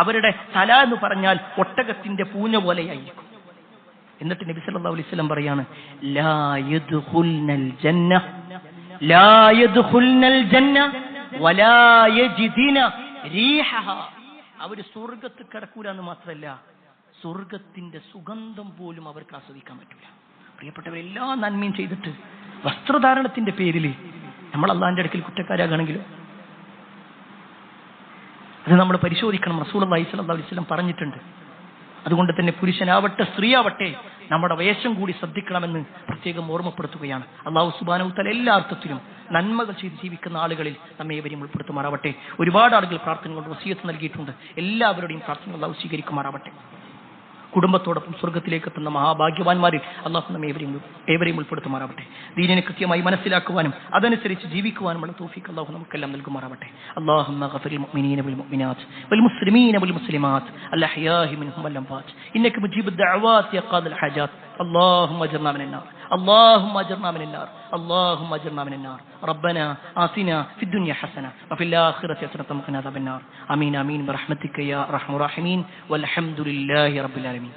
അവരുടെ തല എന്ന് പറഞ്ഞാൽ ഒട്ടകത്തിന്റെ പൂഞ്ഞ പോലെയായിരിക്കും. എന്നിട്ട് നബി സല്ലല്ലാഹു അലൈഹി വസല്ലം പറയാണ്, ലാ യദ്ഖുൽനൽ ജന്ന ലാ യദ്ഖുൽനൽ ജന്ന വലാ യജിദിന റീഹഹ. അവർ സ്വർഗ്ഗത്തിൽ കടക്കൂല എന്ന് മാത്രമല്ല, സ്വർഗ്ഗത്തിന്റെ സുഗന്ധം പോലും അവർക്ക് ആസ്വദിക്കാൻ പറ്റില്ല. പ്രിയപ്പെട്ടവർ, എല്ലാ നന്മയും ചെയ്തിട്ട് വസ്ത്രധാരണത്തിന്റെ പേരിൽ നമ്മൾ അള്ളാഹിന്റെ അടുക്കൽ കുറ്റക്കാരാകണമെങ്കിലോ അത് നമ്മൾ പരിശോധിക്കണം. റസൂലുള്ളാഹി സ്വല്ലല്ലാഹു അലൈഹി വസല്ലം പറഞ്ഞിട്ടുണ്ട്. അതുകൊണ്ട് തന്നെ പുരുഷനാവട്ടെ സ്ത്രീയാവട്ടെ നമ്മുടെ വേഷം കൂടി ശ്രദ്ധിക്കണമെന്ന് പ്രത്യേകം ഓർമ്മപ്പെടുത്തുകയാണ്. അല്ലാഹു സുബ്ഹാനഹു വ തആല എല്ലാ അർത്ഥത്തിലും നന്മകൾ ചെയ്ത് ജീവിക്കുന്ന ആളുകളിൽ നമ്മെ ഏവരെയും ഉൾപ്പെടുത്തുമാറാവട്ടെ. ഒരുപാട് ആളുകൾ പ്രാർത്ഥന കൊണ്ട് വസിയത്ത് നൽകിയിട്ടുണ്ട്. എല്ലാവരുടെയും പ്രാർത്ഥന അല്ലാഹു സ്വീകരിക്കുമാറാവട്ടെ. കുടുംബത്തോടൊപ്പം സ്വർഗ്ഗത്തിലേക്ക് എത്തുന്ന മഹാഭാഗ്യവാന്മാരിൽ അല്ലാഹു നമ്മെ ഏവരെയും ഉൾപ്പെടുത്തുമാറാവട്ടെ. ദീനിനെ കൃത്യമായി മനസ്സിലാക്കുവാനും അതനുസരിച്ച് ജീവിക്കുവാനുമുള്ള തൗഫീഖ് അല്ലാഹു നമുക്കെല്ലാം നൽകുമാറാവട്ടെ. അല്ലാഹുമ്മ ഗഫിറിൽ മുഅ്മിനീന വൽ മുഅ്മിനാത്ത് വൽ മുസ്ലിമീന വൽ മുസ്ലിമാത്ത് അൽ അഹ്യാഇ മിൻഹും വൽ അംവാത്ത് ഇന്നക മുജീബുദ് ദഅവാതി യാ ഖാദിൽ ഹജാത്ത്. اللهم اجرنا من النار اللهم اجرنا من النار اللهم اجرنا من النار ربنا آتنا في الدنيا حسنة وفي الآخرة حسنة وقنا عذاب النار آمين آمين برحمتك يا أرحم الراحمين والحمد لله رب العالمين.